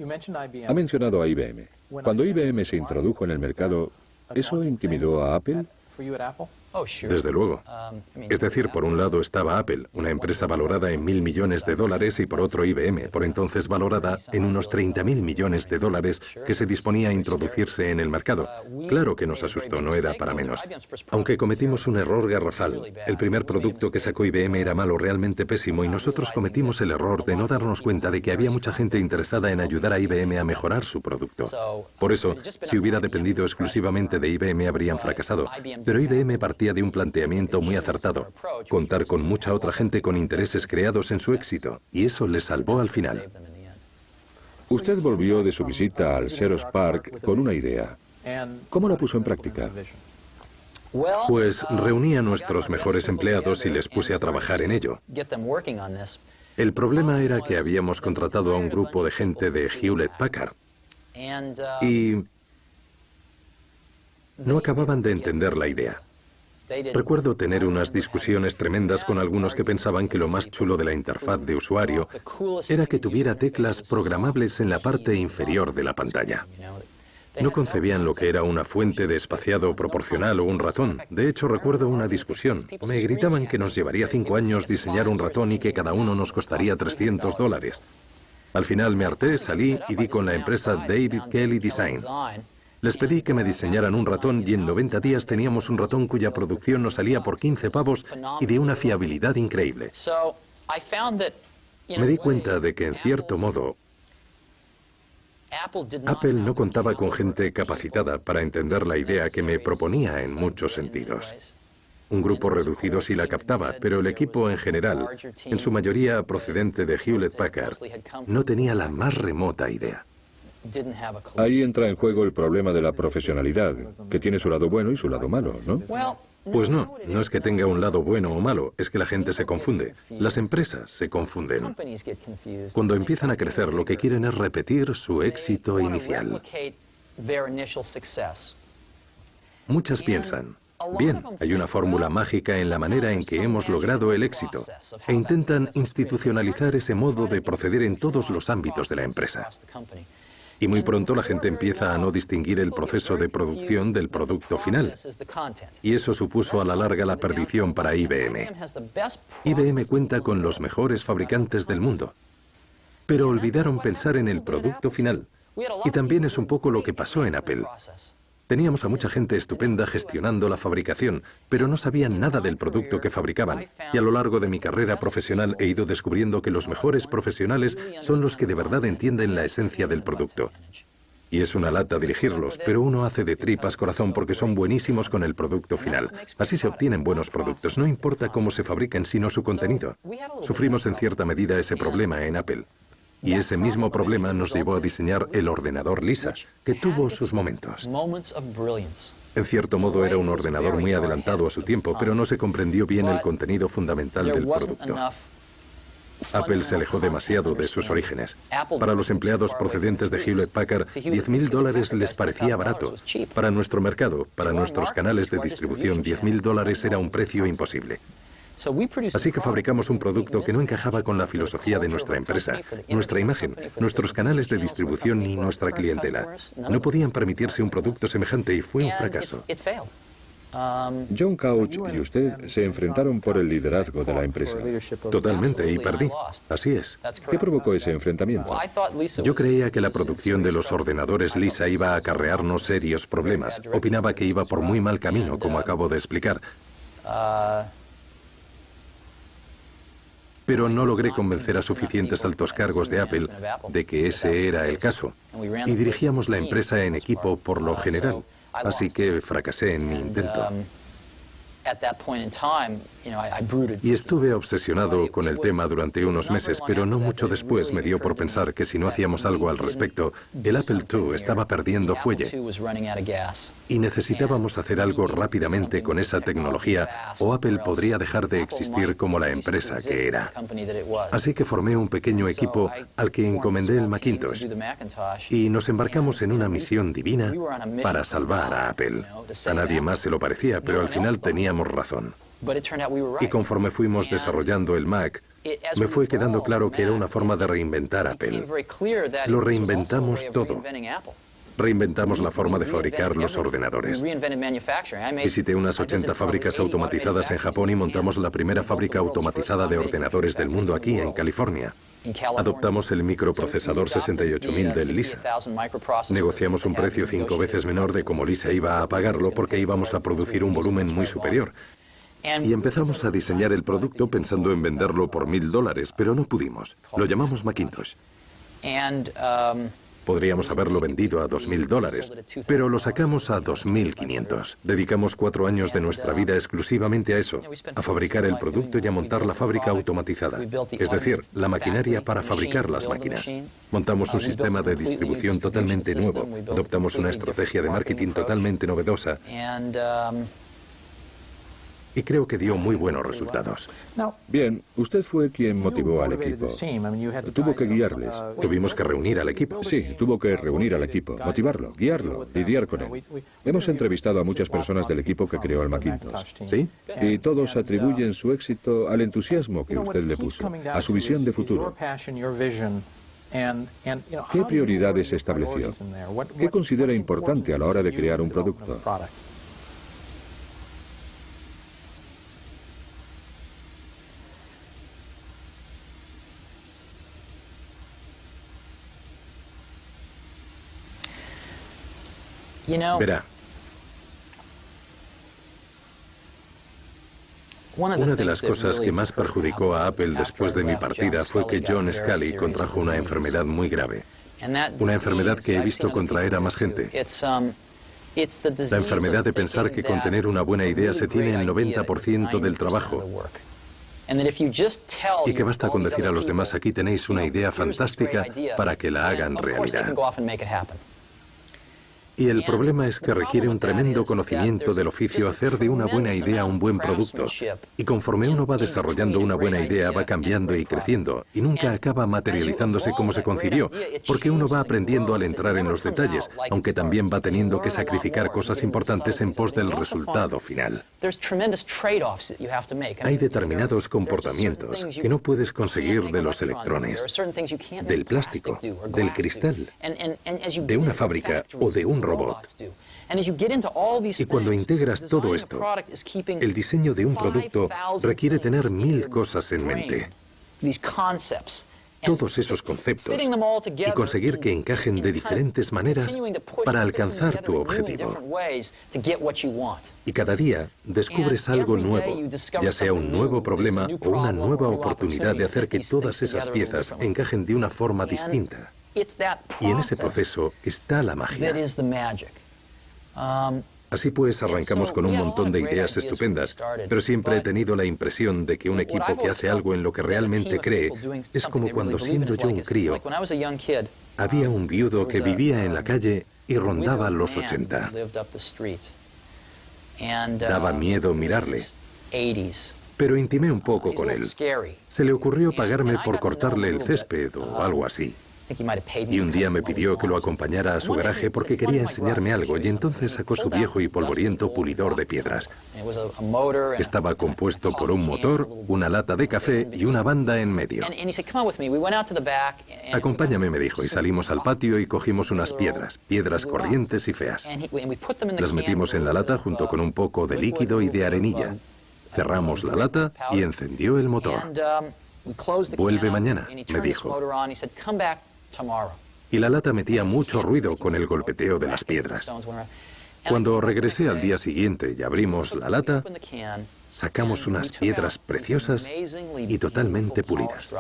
Ha mencionado a IBM. Cuando IBM se introdujo en el mercado, ¿eso intimidó a Apple? Desde luego. Es decir, por un lado estaba Apple, una empresa valorada en $1.000 millones, y por otro IBM, por entonces valorada en unos $30.000 millones, que se disponía a introducirse en el mercado. Claro que nos asustó, no era para menos. Aunque cometimos un error garrafal. El primer producto que sacó IBM era malo, realmente pésimo, y nosotros cometimos el error de no darnos cuenta de que había mucha gente interesada en ayudar a IBM a mejorar su producto. Por eso, si hubiera dependido exclusivamente de IBM, habrían fracasado. Pero IBM partía de un planteamiento muy acertado, contar con mucha otra gente con intereses creados en su éxito, y eso le salvó al final. Usted volvió de su visita al Xerox Park con una idea. ¿Cómo la puso en práctica? Pues reuní a nuestros mejores empleados y les puse a trabajar en ello. El problema era que habíamos contratado a un grupo de gente de Hewlett Packard y no acababan de entender la idea. Recuerdo tener unas discusiones tremendas con algunos que pensaban que lo más chulo de la interfaz de usuario era que tuviera teclas programables en la parte inferior de la pantalla. No concebían lo que era una fuente de espaciado proporcional o un ratón. De hecho, recuerdo una discusión. Me gritaban que nos llevaría 5 años diseñar un ratón y que cada uno nos costaría $300. Al final me harté, salí y di con la empresa David Kelly Design. Les pedí que me diseñaran un ratón y en 90 días teníamos un ratón cuya producción nos salía por 15 pavos y de una fiabilidad increíble. Me di cuenta de que, en cierto modo, Apple no contaba con gente capacitada para entender la idea que me proponía en muchos sentidos. Un grupo reducido sí la captaba, pero el equipo en general, en su mayoría procedente de Hewlett Packard, no tenía la más remota idea. Ahí entra en juego el problema de la profesionalidad, que tiene su lado bueno y su lado malo, ¿no? Pues no, no es que tenga un lado bueno o malo, es que la gente se confunde. Las empresas se confunden. Cuando empiezan a crecer, lo que quieren es repetir su éxito inicial. Muchas piensan, bien, hay una fórmula mágica en la manera en que hemos logrado el éxito, e intentan institucionalizar ese modo de proceder en todos los ámbitos de la empresa. Y muy pronto la gente empieza a no distinguir el proceso de producción del producto final. Y eso supuso a la larga la perdición para IBM. IBM cuenta con los mejores fabricantes del mundo. Pero olvidaron pensar en el producto final. Y también es un poco lo que pasó en Apple. Teníamos a mucha gente estupenda gestionando la fabricación, pero no sabían nada del producto que fabricaban. Y a lo largo de mi carrera profesional he ido descubriendo que los mejores profesionales son los que de verdad entienden la esencia del producto. Y es una lata dirigirlos, pero uno hace de tripas corazón porque son buenísimos con el producto final. Así se obtienen buenos productos, no importa cómo se fabriquen, sino su contenido. Sufrimos en cierta medida ese problema en Apple. Y ese mismo problema nos llevó a diseñar el ordenador Lisa, que tuvo sus momentos. En cierto modo era un ordenador muy adelantado a su tiempo, pero no se comprendió bien el contenido fundamental del producto. Apple se alejó demasiado de sus orígenes. Para los empleados procedentes de Hewlett Packard, $10.000 les parecía barato. Para nuestro mercado, para nuestros canales de distribución, $10.000 era un precio imposible. Así que fabricamos un producto que no encajaba con la filosofía de nuestra empresa, nuestra imagen, nuestros canales de distribución ni nuestra clientela. No podían permitirse un producto semejante y fue un fracaso. John Couch y usted se enfrentaron por el liderazgo de la empresa. Totalmente, y perdí. Así es. ¿Qué provocó ese enfrentamiento? Yo creía que la producción de los ordenadores Lisa iba a acarrearnos serios problemas. Opinaba que iba por muy mal camino, como acabo de explicar. Pero no logré convencer a suficientes altos cargos de Apple de que ese era el caso. Y dirigíamos la empresa en equipo por lo general. Así que fracasé en mi intento. Y estuve obsesionado con el tema durante unos meses, pero no mucho después me dio por pensar que si no hacíamos algo al respecto, el Apple II estaba perdiendo fuelle. Y necesitábamos hacer algo rápidamente con esa tecnología, o Apple podría dejar de existir como la empresa que era. Así que formé un pequeño equipo al que encomendé el Macintosh. Y nos embarcamos en una misión divina para salvar a Apple. A nadie más se lo parecía, pero al final teníamos razón. Y conforme fuimos desarrollando el Mac, me fue quedando claro que era una forma de reinventar Apple. Lo reinventamos todo. Reinventamos la forma de fabricar los ordenadores. Visité unas 80 fábricas automatizadas en Japón y montamos la primera fábrica automatizada de ordenadores del mundo aquí, en California. Adoptamos el microprocesador 68000 del Lisa. Negociamos un precio 5 veces menor de como Lisa iba a pagarlo porque íbamos a producir un volumen muy superior. Y empezamos a diseñar el producto pensando en venderlo por $1000, pero no pudimos. Lo llamamos Macintosh. Podríamos haberlo vendido a $2000, pero lo sacamos a $2500. Dedicamos 4 años de nuestra vida exclusivamente a eso, a fabricar el producto y a montar la fábrica automatizada, es decir, la maquinaria para fabricar las máquinas. Montamos un sistema de distribución totalmente nuevo, adoptamos una estrategia de marketing totalmente novedosa y creo que dio muy buenos resultados. Bien, usted fue quien motivó al equipo. Tuvo que guiarles. Tuvimos que reunir al equipo. Sí, tuvo que reunir al equipo, motivarlo, guiarlo, lidiar con él. Hemos entrevistado a muchas personas del equipo que creó el Macintosh. ¿Sí? Y todos atribuyen su éxito al entusiasmo que usted le puso, a su visión de futuro. ¿Qué prioridades estableció? ¿Qué considera importante a la hora de crear un producto? Verá, una de las cosas que más perjudicó a Apple después de mi partida fue que John Sculley contrajo una enfermedad muy grave. Una enfermedad que he visto contraer a más gente. La enfermedad de pensar que con tener una buena idea se tiene el 90% del trabajo. Y que basta con decir a los demás, aquí tenéis una idea fantástica para que la hagan realidad. Y el problema es que requiere un tremendo conocimiento del oficio hacer de una buena idea un buen producto. Y conforme uno va desarrollando una buena idea, va cambiando y creciendo, y nunca acaba materializándose como se concibió, porque uno va aprendiendo al entrar en los detalles, aunque también va teniendo que sacrificar cosas importantes en pos del resultado final. Hay determinados comportamientos que no puedes conseguir de los electrones, del plástico, del cristal, de una fábrica o de un robot. Y cuando integras todo esto, el diseño de un producto requiere tener 1000 cosas en mente. Todos esos conceptos y conseguir que encajen de diferentes maneras para alcanzar tu objetivo. Y cada día descubres algo nuevo, ya sea un nuevo problema o una nueva oportunidad de hacer que todas esas piezas encajen de una forma distinta. Y en ese proceso está la magia. Así pues, arrancamos con un montón de ideas estupendas, pero siempre he tenido la impresión de que un equipo que hace algo en lo que realmente cree es como cuando, siendo yo un crío, había un viudo que vivía en la calle y rondaba los 80. Daba miedo mirarle, pero intimé un poco con él. Se le ocurrió pagarme por cortarle el césped o algo así. Y un día me pidió que lo acompañara a su garaje porque quería enseñarme algo, y entonces sacó su viejo y polvoriento pulidor de piedras. Estaba compuesto por un motor, una lata de café y una banda en medio. Acompáñame, me dijo, y salimos al patio y cogimos unas piedras corrientes y feas. Las metimos en la lata junto con un poco de líquido y de arenilla. Cerramos la lata y encendió el motor. Vuelve mañana, me dijo. Y la lata metía mucho ruido con el golpeteo de las piedras. Cuando regresé al día siguiente y abrimos la lata, sacamos unas piedras preciosas y totalmente pulidas.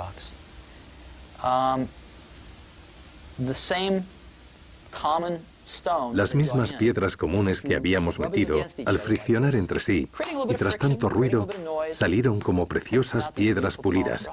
Las mismas piedras comunes que habíamos metido, al friccionar entre sí, y tras tanto ruido, salieron como preciosas piedras pulidas.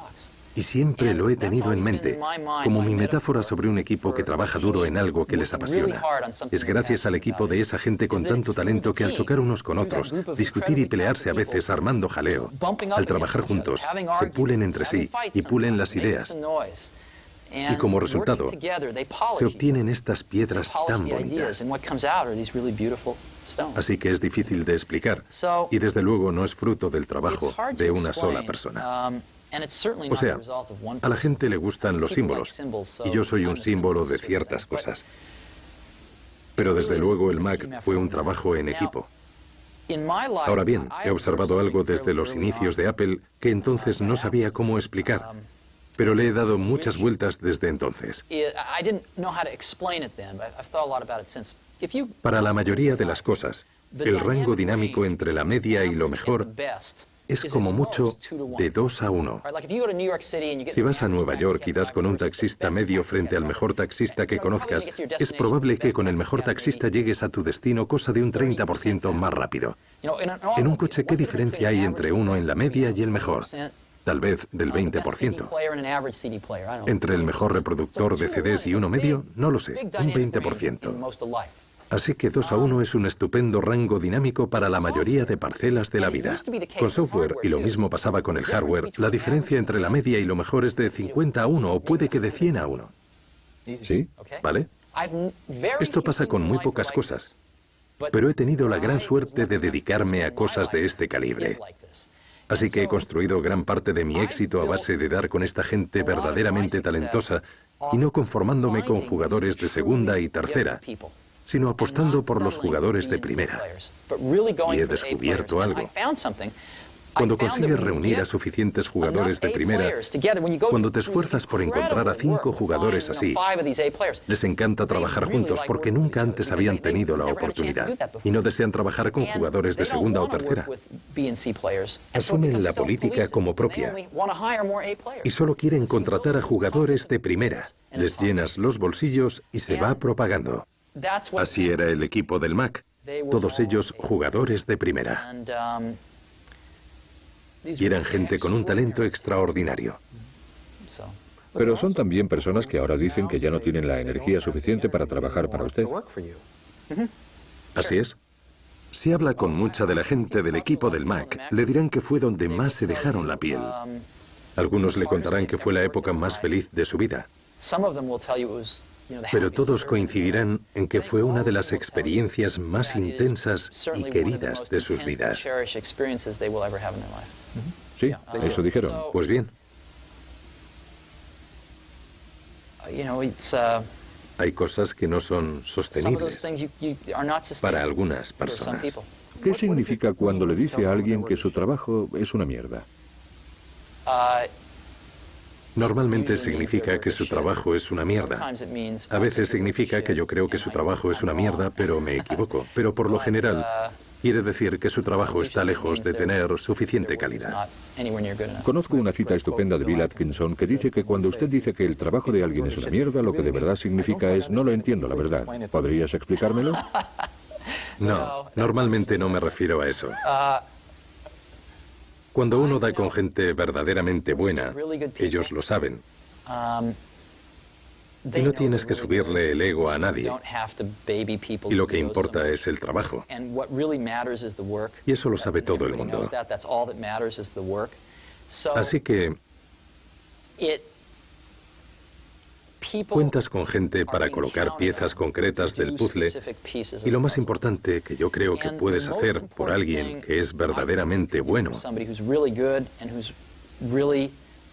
Y siempre lo he tenido en mente, como mi metáfora sobre un equipo que trabaja duro en algo que les apasiona. Es gracias al equipo de esa gente con tanto talento que al chocar unos con otros, discutir y pelearse a veces armando jaleo, al trabajar juntos, se pulen entre sí y pulen las ideas. Y como resultado, se obtienen estas piedras tan bonitas. Así que es difícil de explicar, y desde luego no es fruto del trabajo de una sola persona. O sea, a la gente le gustan los símbolos, y yo soy un símbolo de ciertas cosas. Pero desde luego el Mac fue un trabajo en equipo. Ahora bien, he observado algo desde los inicios de Apple que entonces no sabía cómo explicar, pero le he dado muchas vueltas desde entonces. Para la mayoría de las cosas, el rango dinámico entre la media y lo mejor es como mucho de 2 a 1. Si vas a Nueva York y das con un taxista medio frente al mejor taxista que conozcas, es probable que con el mejor taxista llegues a tu destino cosa de un 30% más rápido. En un coche, ¿qué diferencia hay entre uno en la media y el mejor? Tal vez del 20%. Entre el mejor reproductor de CDs y uno medio, no lo sé, un 20%. Así que 2 a 1 es un estupendo rango dinámico para la mayoría de parcelas de la vida. Con software, y lo mismo pasaba con el hardware, la diferencia entre la media y lo mejor es de 50 a 1 o puede que de 100 a 1. ¿Sí? ¿Vale? Esto pasa con muy pocas cosas, pero he tenido la gran suerte de dedicarme a cosas de este calibre. Así que he construido gran parte de mi éxito a base de dar con esta gente verdaderamente talentosa y no conformándome con jugadores de segunda y tercera, sino apostando por los jugadores de primera. Y he descubierto algo. Cuando consigues reunir a suficientes jugadores de primera, cuando te esfuerzas por encontrar a 5 jugadores así, les encanta trabajar juntos porque nunca antes habían tenido la oportunidad y no desean trabajar con jugadores de segunda o tercera. Asumen la política como propia y solo quieren contratar a jugadores de primera. Les llenas los bolsillos y se va propagando. Así era el equipo del Mac, todos ellos jugadores de primera. Y eran gente con un talento extraordinario. Pero son también personas que ahora dicen que ya no tienen la energía suficiente para trabajar para usted. Así es. Si habla con mucha de la gente del equipo del Mac, le dirán que fue donde más se dejaron la piel. Algunos le contarán que fue la época más feliz de su vida. Pero todos coincidirán en que fue una de las experiencias más intensas y queridas de sus vidas. Sí, eso dijeron. Pues bien. Hay cosas que no son sostenibles para algunas personas. ¿Qué significa cuando le dice a alguien que su trabajo es una mierda? Normalmente significa que su trabajo es una mierda. A veces significa que yo creo que su trabajo es una mierda, pero me equivoco. Pero por lo general, quiere decir que su trabajo está lejos de tener suficiente calidad. Conozco una cita estupenda de Bill Atkinson que dice que cuando usted dice que el trabajo de alguien es una mierda, lo que de verdad significa es no lo entiendo, la verdad. ¿Podrías explicármelo? No, normalmente no me refiero a eso. Cuando uno da con gente verdaderamente buena, ellos lo saben. Y no tienes que subirle el ego a nadie. Y lo que importa es el trabajo. Y eso lo sabe todo el mundo. Así que Cuentas con gente para colocar piezas concretas del puzzle y lo más importante que yo creo que puedes hacer por alguien que es verdaderamente bueno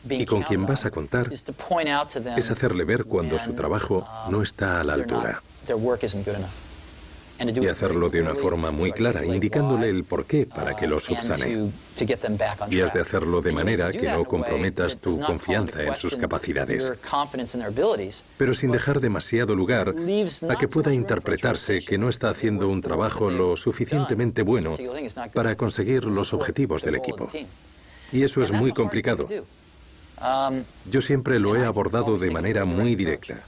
y con quien vas a contar es hacerle ver cuando su trabajo no está a la altura. Y hacerlo de una forma muy clara, indicándole el porqué para que lo subsane. Y has de hacerlo de manera que no comprometas tu confianza en sus capacidades, pero sin dejar demasiado lugar a que pueda interpretarse que no está haciendo un trabajo lo suficientemente bueno para conseguir los objetivos del equipo. Y eso es muy complicado. Yo siempre lo he abordado de manera muy directa.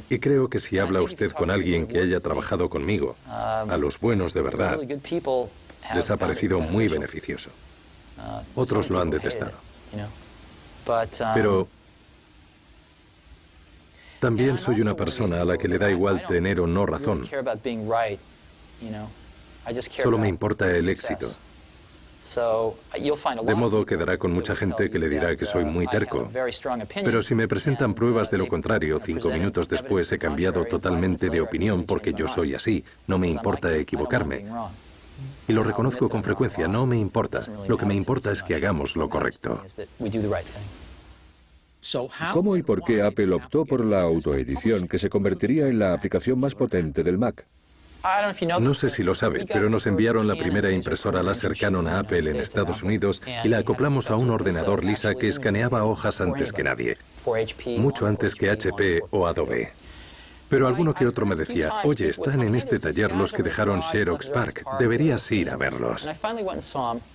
Y creo que si habla usted con alguien que haya trabajado conmigo, a los buenos de verdad, les ha parecido muy beneficioso. Otros lo han detestado. Pero también soy una persona a la que le da igual tener o no razón. Solo me importa el éxito. De modo que dará con mucha gente que le dirá que soy muy terco. Pero si me presentan pruebas de lo contrario, 5 minutos después he cambiado totalmente de opinión porque yo soy así. No me importa equivocarme. Y lo reconozco con frecuencia, no me importa. Lo que me importa es que hagamos lo correcto. ¿Cómo y por qué Apple optó por la autoedición que se convertiría en la aplicación más potente del Mac? No sé si lo sabe, pero nos enviaron la primera impresora láser Canon a Apple en Estados Unidos y la acoplamos a un ordenador Lisa que escaneaba hojas antes que nadie, mucho antes que HP o Adobe. Pero alguno que otro me decía, oye, están en este taller los que dejaron Xerox PARC, deberías ir a verlos.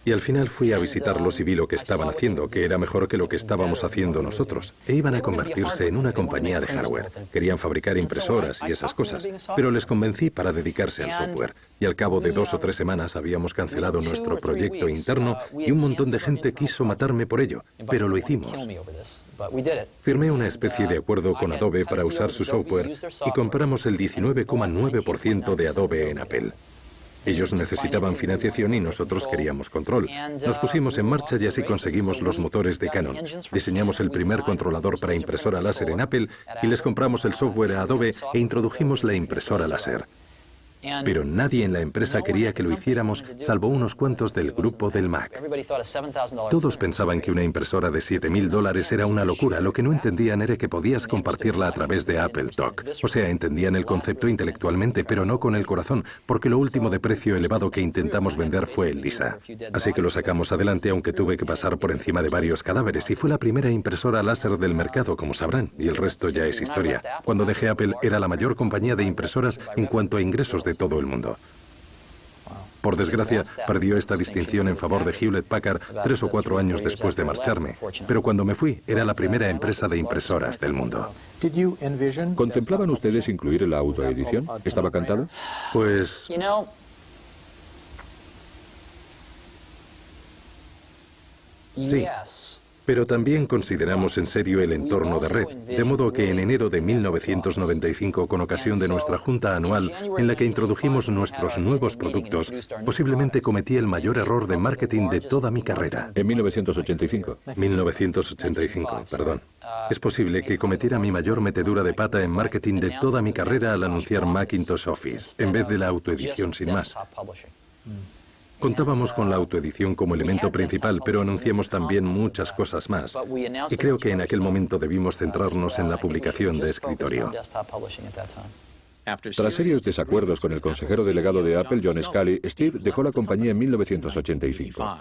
Y al final fui a visitarlos y vi lo que estaban haciendo, que era mejor que lo que estábamos haciendo nosotros. E iban a convertirse en una compañía de hardware. Querían fabricar impresoras y esas cosas, pero les convencí para dedicarse al software. Y al cabo de 2 o 3 semanas habíamos cancelado nuestro proyecto interno y un montón de gente quiso matarme por ello, pero lo hicimos. Firmé una especie de acuerdo con Adobe para usar su software y compramos el 19,9% de Adobe en Apple. Ellos necesitaban financiación y nosotros queríamos control. Nos pusimos en marcha y así conseguimos los motores de Canon. Diseñamos el primer controlador para impresora láser en Apple y les compramos el software a Adobe e introdujimos la impresora láser. Pero nadie en la empresa quería que lo hiciéramos, salvo unos cuantos del grupo del Mac. Todos pensaban que una impresora de $7.000 era una locura. Lo que no entendían era que podías compartirla a través de Apple Talk. O sea, entendían el concepto intelectualmente, pero no con el corazón, porque lo último de precio elevado que intentamos vender fue el Lisa. Así que lo sacamos adelante, aunque tuve que pasar por encima de varios cadáveres, y fue la primera impresora láser del mercado, como sabrán, y el resto ya es historia. Cuando dejé Apple, era la mayor compañía de impresoras en cuanto a ingresos de todo el mundo. Por desgracia, perdió esta distinción en favor de Hewlett Packard 3 o 4 años después de marcharme, pero cuando me fui, era la primera empresa de impresoras del mundo. ¿Contemplaban ustedes incluir la autoedición? ¿Estaba cantado? Pues sí. Pero también consideramos en serio el entorno de red, de modo que en enero de 1995, con ocasión de nuestra junta anual en la que introdujimos nuestros nuevos productos, posiblemente cometí el mayor error de marketing de toda mi carrera. En 1985. 1985, perdón. Es posible que cometiera mi mayor metedura de pata en marketing de toda mi carrera al anunciar Macintosh Office, en vez de la autoedición sin más. Contábamos con la autoedición como elemento principal, pero anunciamos también muchas cosas más. Y creo que en aquel momento debimos centrarnos en la publicación de escritorio. Tras serios desacuerdos con el consejero delegado de Apple, John Sculley, Steve dejó la compañía en 1985.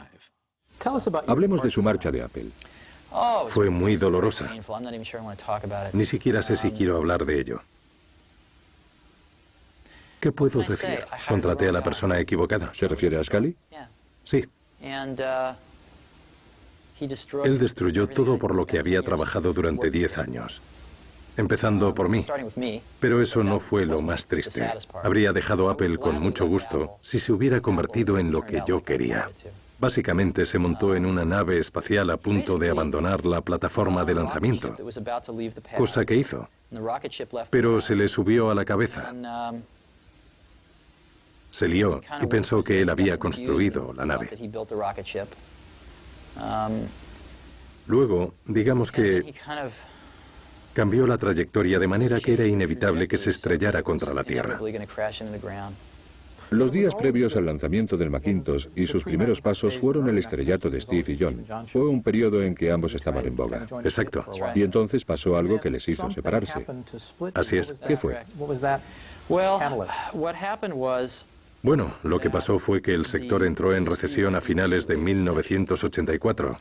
Hablemos de su marcha de Apple. Fue muy dolorosa. Ni siquiera sé si quiero hablar de ello. ¿Qué puedo decir? Contraté a la persona equivocada. ¿Se refiere a Sculley? Sí. Él destruyó todo por lo que había trabajado durante 10 años. Empezando por mí. Pero eso no fue lo más triste. Habría dejado Apple con mucho gusto si se hubiera convertido en lo que yo quería. Básicamente se montó en una nave espacial a punto de abandonar la plataforma de lanzamiento, cosa que hizo. Pero se le subió a la cabeza. Se lió y pensó que él había construido la nave. Luego, digamos que cambió la trayectoria de manera que era inevitable que se estrellara contra la Tierra. Los días previos al lanzamiento del Macintosh y sus primeros pasos fueron el estrellato de Steve y John. Fue un periodo en que ambos estaban en boga. Exacto. Y entonces pasó algo que les hizo separarse. Así es. ¿Qué fue? Bueno, lo que pasó fue que el sector entró en recesión a finales de 1984.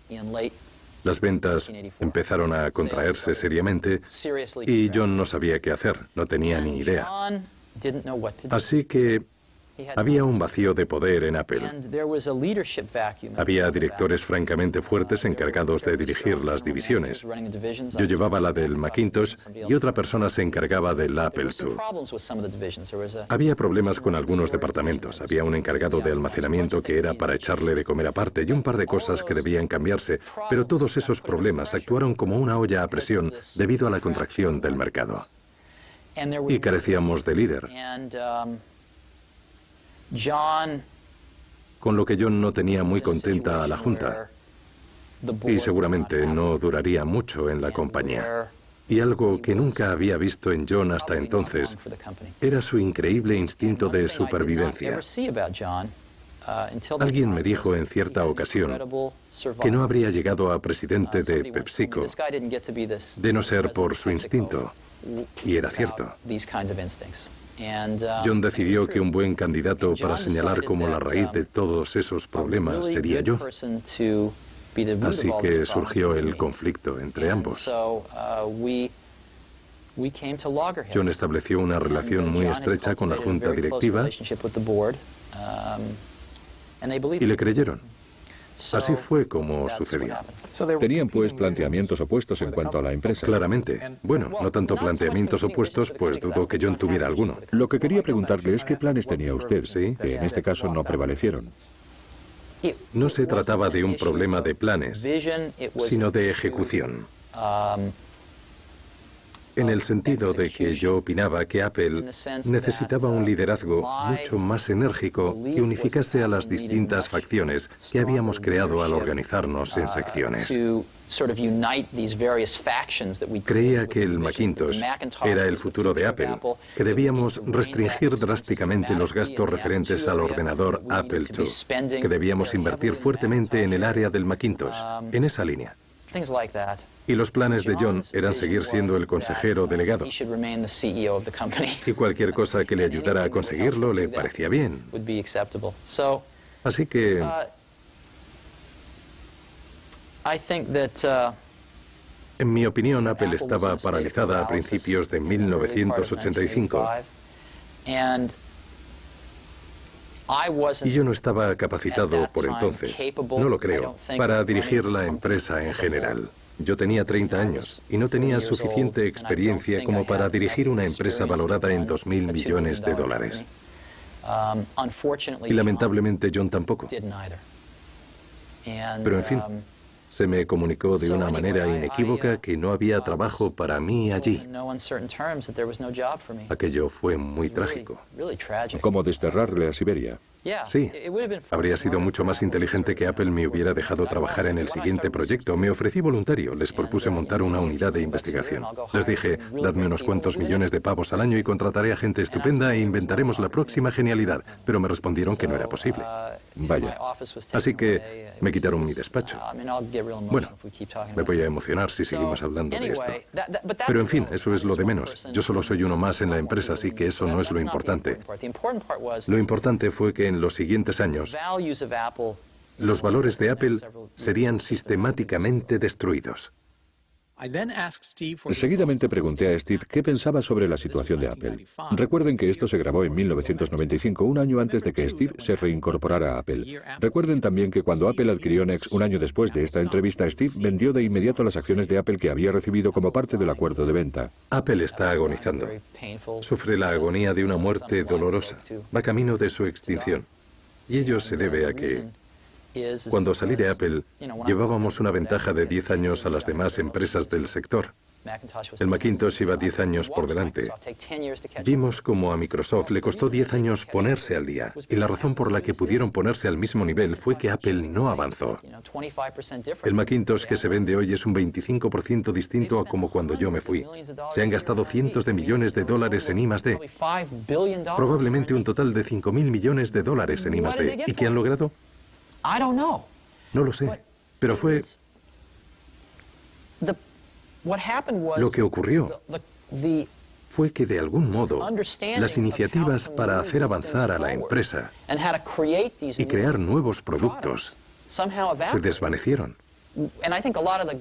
Las ventas empezaron a contraerse seriamente y John no sabía qué hacer, no tenía ni idea. Así que había un vacío de poder en Apple. Había directores francamente fuertes encargados de dirigir las divisiones. Yo llevaba la del Macintosh y otra persona se encargaba del Apple II. Había problemas con algunos departamentos. Había un encargado de almacenamiento que era para echarle de comer aparte y un par de cosas que debían cambiarse, pero todos esos problemas actuaron como una olla a presión debido a la contracción del mercado. Y carecíamos de líder. Con lo que John no tenía muy contenta a la Junta. Y seguramente no duraría mucho en la compañía. Y algo que nunca había visto en John hasta entonces era su increíble instinto de supervivencia. Alguien me dijo en cierta ocasión que no habría llegado a presidente de PepsiCo de no ser por su instinto. Y era cierto. John decidió que un buen candidato para señalar como la raíz de todos esos problemas sería yo. Así que surgió el conflicto entre ambos. John estableció una relación muy estrecha con la junta directiva y le creyeron. Así fue como sucedió. Tenían pues planteamientos opuestos en cuanto a la empresa. Claramente. Bueno, no tanto planteamientos opuestos, pues dudo que John tuviera alguno. Lo que quería preguntarle es qué planes tenía usted, Sí. que en este caso no prevalecieron. No se trataba de un problema de planes, sino de ejecución. En el sentido de que yo opinaba que Apple necesitaba un liderazgo mucho más enérgico que unificase a las distintas facciones que habíamos creado al organizarnos en secciones. Creía que el Macintosh era el futuro de Apple, que debíamos restringir drásticamente los gastos referentes al ordenador Apple II, que debíamos invertir fuertemente en el área del Macintosh, en esa línea. Y los planes de John eran seguir siendo el consejero delegado. Y cualquier cosa que le ayudara a conseguirlo le parecía bien. Así que en mi opinión, Apple estaba paralizada a principios de 1985. Y yo no estaba capacitado por entonces, no lo creo, para dirigir la empresa en general. Yo tenía 30 años y no tenía suficiente experiencia como para dirigir una empresa valorada en $2.000 millones. Y lamentablemente John tampoco. Pero en fin, se me comunicó de una manera inequívoca que no había trabajo para mí allí. Aquello fue muy trágico. Como desterrarle a Siberia. Sí, habría sido mucho más inteligente que Apple me hubiera dejado trabajar en el siguiente proyecto. Me ofrecí voluntario, les propuse montar una unidad de investigación. Les dije, dadme unos cuantos millones de pavos al año y contrataré a gente estupenda e inventaremos la próxima genialidad. Pero me respondieron que no era posible. Vaya. Así que me quitaron mi despacho. Bueno, me voy a emocionar si seguimos hablando de esto. Pero en fin, eso es lo de menos. Yo solo soy uno más en la empresa, así que eso no es lo importante. Lo importante fue que en los siguientes años, los valores de Apple serían sistemáticamente destruidos. Seguidamente pregunté a Steve qué pensaba sobre la situación de Apple. Recuerden que esto se grabó en 1995, un año antes de que Steve se reincorporara a Apple. Recuerden también que cuando Apple adquirió NeXT un año después de esta entrevista, Steve vendió de inmediato las acciones de Apple que había recibido como parte del acuerdo de venta. Apple está agonizando. Sufre la agonía de una muerte dolorosa. Va camino de su extinción. Y ello se debe a que cuando salí de Apple, llevábamos una ventaja de 10 años a las demás empresas del sector. El Macintosh iba 10 años por delante. Vimos cómo a Microsoft le costó 10 años ponerse al día, y la razón por la que pudieron ponerse al mismo nivel fue que Apple no avanzó. El Macintosh que se vende hoy es un 25% distinto a como cuando yo me fui. Se han gastado cientos de millones de dólares en I+D, probablemente un total de 5.000 millones de dólares en I+D. ¿Y qué han logrado? No lo sé, pero fue... Lo que ocurrió fue que de algún modo las iniciativas para hacer avanzar a la empresa y crear nuevos productos se desvanecieron.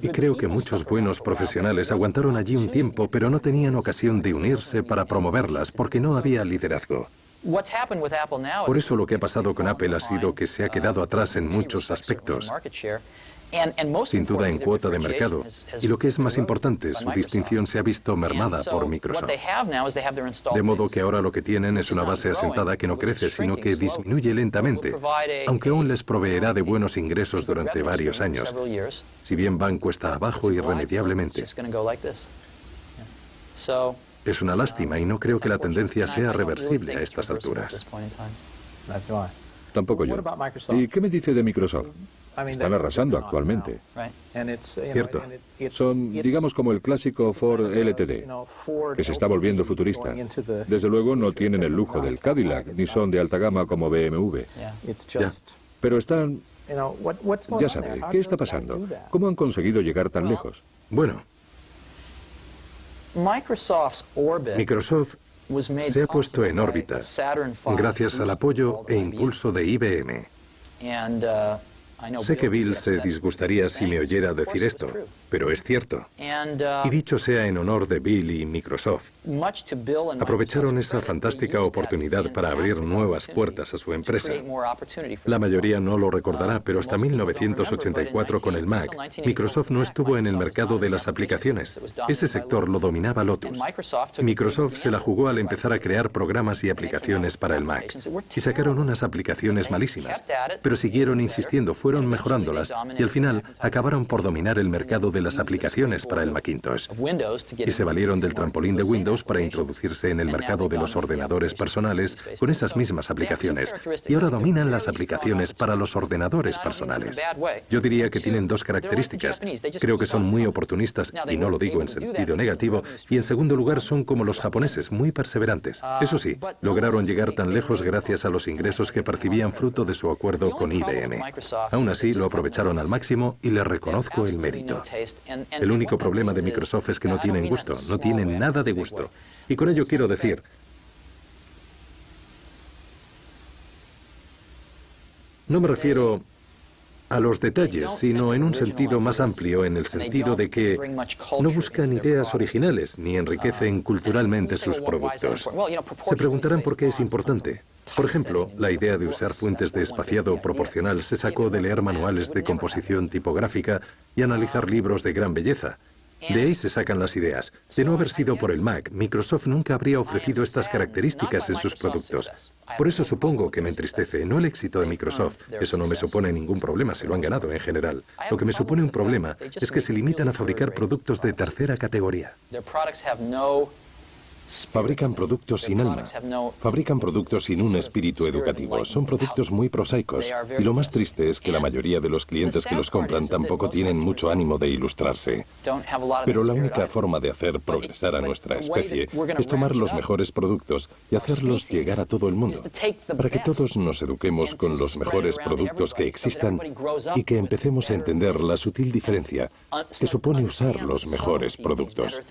Y creo que muchos buenos profesionales aguantaron allí un tiempo, pero no tenían ocasión de unirse para promoverlas porque no había liderazgo. Por eso lo que ha pasado con Apple ha sido que se ha quedado atrás en muchos aspectos, sin duda en cuota de mercado, y lo que es más importante, su distinción se ha visto mermada por Microsoft. De modo que ahora lo que tienen es una base asentada que no crece, sino que disminuye lentamente, aunque aún les proveerá de buenos ingresos durante varios años, si bien van cuesta abajo irremediablemente. Es una lástima y no creo que la tendencia sea reversible a estas alturas. Tampoco yo. ¿Y qué me dice de Microsoft? Están arrasando actualmente. Cierto. Son, digamos, como el clásico Ford LTD, que se está volviendo futurista. Desde luego no tienen el lujo del Cadillac, ni son de alta gama como BMW. Ya. Pero están... Ya sabe, ¿qué está pasando? ¿Cómo han conseguido llegar tan lejos? Bueno, Microsoft se ha puesto en órbita gracias al apoyo e impulso de IBM. Sé que Bill se disgustaría si me oyera decir esto, pero es cierto. Y dicho sea en honor de Bill y Microsoft, aprovecharon esa fantástica oportunidad para abrir nuevas puertas a su empresa. La mayoría no lo recordará, pero hasta 1984 con el Mac, Microsoft no estuvo en el mercado de las aplicaciones. Ese sector lo dominaba Lotus. Microsoft se la jugó al empezar a crear programas y aplicaciones para el Mac. Y sacaron unas aplicaciones malísimas, pero siguieron insistiendo, fueron mejorándolas y al final acabaron por dominar el mercado de las aplicaciones para el Macintosh. Y se valieron del trampolín de Windows para introducirse en el mercado de los ordenadores personales con esas mismas aplicaciones. Y ahora dominan las aplicaciones para los ordenadores personales. Yo diría que tienen dos características. Creo que son muy oportunistas, y no lo digo en sentido negativo, y en segundo lugar son como los japoneses, muy perseverantes. Eso sí, lograron llegar tan lejos gracias a los ingresos que percibían fruto de su acuerdo con IBM. Aún así, lo aprovecharon al máximo y les reconozco el mérito. El único problema de Microsoft es que no tienen gusto, no tienen nada de gusto. Y con ello quiero decir, no me refiero a los detalles, sino en un sentido más amplio, en el sentido de que no buscan ideas originales ni enriquecen culturalmente sus productos. Se preguntarán por qué es importante. Por ejemplo, la idea de usar fuentes de espaciado proporcional se sacó de leer manuales de composición tipográfica y analizar libros de gran belleza. De ahí se sacan las ideas. De no haber sido por el Mac, Microsoft nunca habría ofrecido estas características en sus productos. Por eso supongo que me entristece, no el éxito de Microsoft. Eso no me supone ningún problema, se lo han ganado en general. Lo que me supone un problema es que se limitan a fabricar productos de tercera categoría. Fabrican productos sin alma, fabrican productos sin un espíritu educativo, son productos muy prosaicos y lo más triste es que la mayoría de los clientes que los compran tampoco tienen mucho ánimo de ilustrarse. Pero la única forma de hacer progresar a nuestra especie es tomar los mejores productos y hacerlos llegar a todo el mundo, para que todos nos eduquemos con los mejores productos que existan y que empecemos a entender la sutil diferencia que supone usar los mejores productos.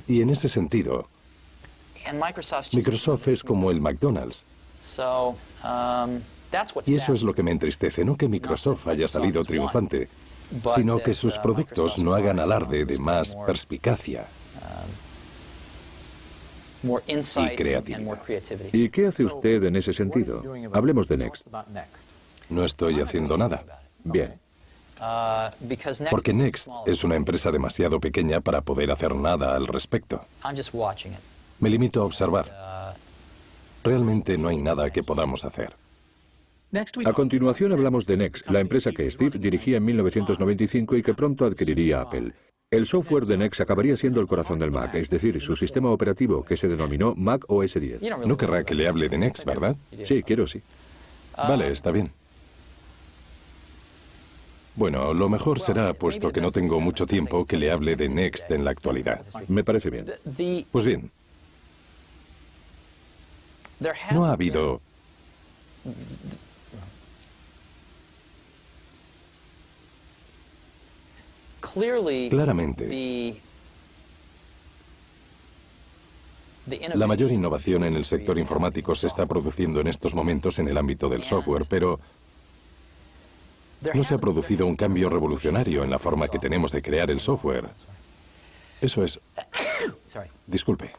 Y en ese sentido, Microsoft es como el McDonald's. Y eso es lo que me entristece, no que Microsoft haya salido triunfante, sino que sus productos no hagan alarde de más perspicacia y creatividad. ¿Y qué hace usted en ese sentido? Hablemos de Next. No estoy haciendo nada. Bien. Porque Next es una empresa demasiado pequeña para poder hacer nada al respecto. Me limito a observar. Realmente no hay nada que podamos hacer. A continuación hablamos de NeXT, la empresa que Steve dirigía en 1995 y que pronto adquiriría Apple. El software de NeXT acabaría siendo el corazón del Mac, es decir, su sistema operativo, que se denominó Mac OS X. No querrá que le hable de NeXT, ¿verdad? Sí, quiero sí. Vale, está bien. Bueno, lo mejor será, puesto que no tengo mucho tiempo, que le hable de NeXT en la actualidad. Me parece bien. Pues bien, no ha habido... Claramente, la mayor innovación en el sector informático se está produciendo en estos momentos en el ámbito del software, pero no se ha producido un cambio revolucionario en la forma que tenemos de crear el software. Eso es... Disculpe.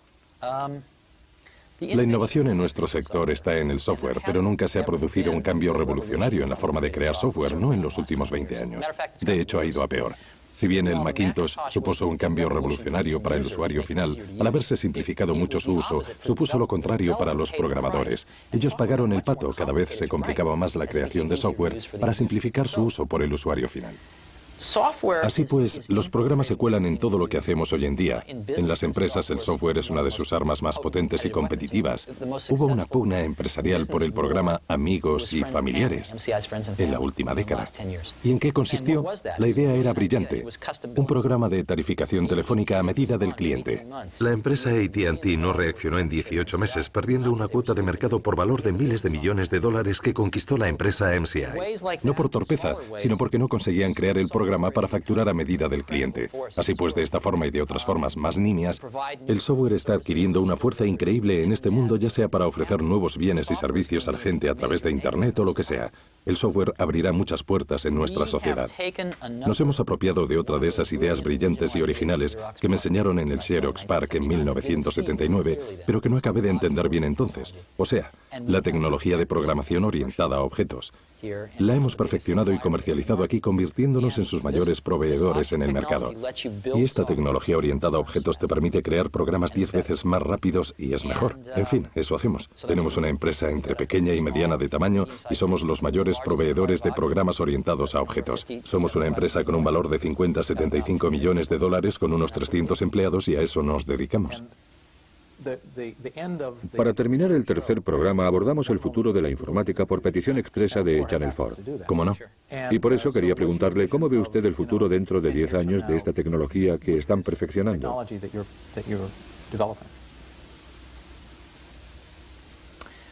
La innovación en nuestro sector está en el software, pero nunca se ha producido un cambio revolucionario en la forma de crear software, no en los últimos 20 años. De hecho, ha ido a peor. Si bien el Macintosh supuso un cambio revolucionario para el usuario final, al haberse simplificado mucho su uso, supuso lo contrario para los programadores. Ellos pagaron el pato, cada vez se complicaba más la creación de software para simplificar su uso por el usuario final. Así pues, los programas se cuelan en todo lo que hacemos hoy en día. En las empresas el software es una de sus armas más potentes y competitivas. Hubo una pugna empresarial por el programa Amigos y Familiares en la última década. ¿Y en qué consistió? La idea era brillante. Un programa de tarificación telefónica a medida del cliente. La empresa AT&T no reaccionó en 18 meses, perdiendo una cuota de mercado por valor de miles de millones de dólares que conquistó la empresa MCI. No por torpeza, sino porque no conseguían crear el programa para facturar a medida del cliente. Así pues, de esta forma y de otras formas más nimias, el software está adquiriendo una fuerza increíble en este mundo, ya sea para ofrecer nuevos bienes y servicios a la gente a través de Internet o lo que sea. El software abrirá muchas puertas en nuestra sociedad. Nos hemos apropiado de otra de esas ideas brillantes y originales que me enseñaron en el Xerox PARC en 1979, pero que no acabé de entender bien entonces. O sea, la tecnología de programación orientada a objetos. La hemos perfeccionado y comercializado aquí, convirtiéndonos en sus mayores proveedores en el mercado. Y esta tecnología orientada a objetos te permite crear programas 10 veces más rápidos y es mejor. En fin, eso hacemos. Tenemos una empresa entre pequeña y mediana de tamaño y somos los mayores proveedores de programas orientados a objetos. Somos una empresa con un valor de 50 a 75 millones de dólares con unos 300 empleados y a eso nos dedicamos. Para terminar el tercer programa abordamos el futuro de la informática por petición expresa de Channel 4. ¿Cómo no? Y por eso quería preguntarle cómo ve usted el futuro dentro de 10 años de esta tecnología que están perfeccionando.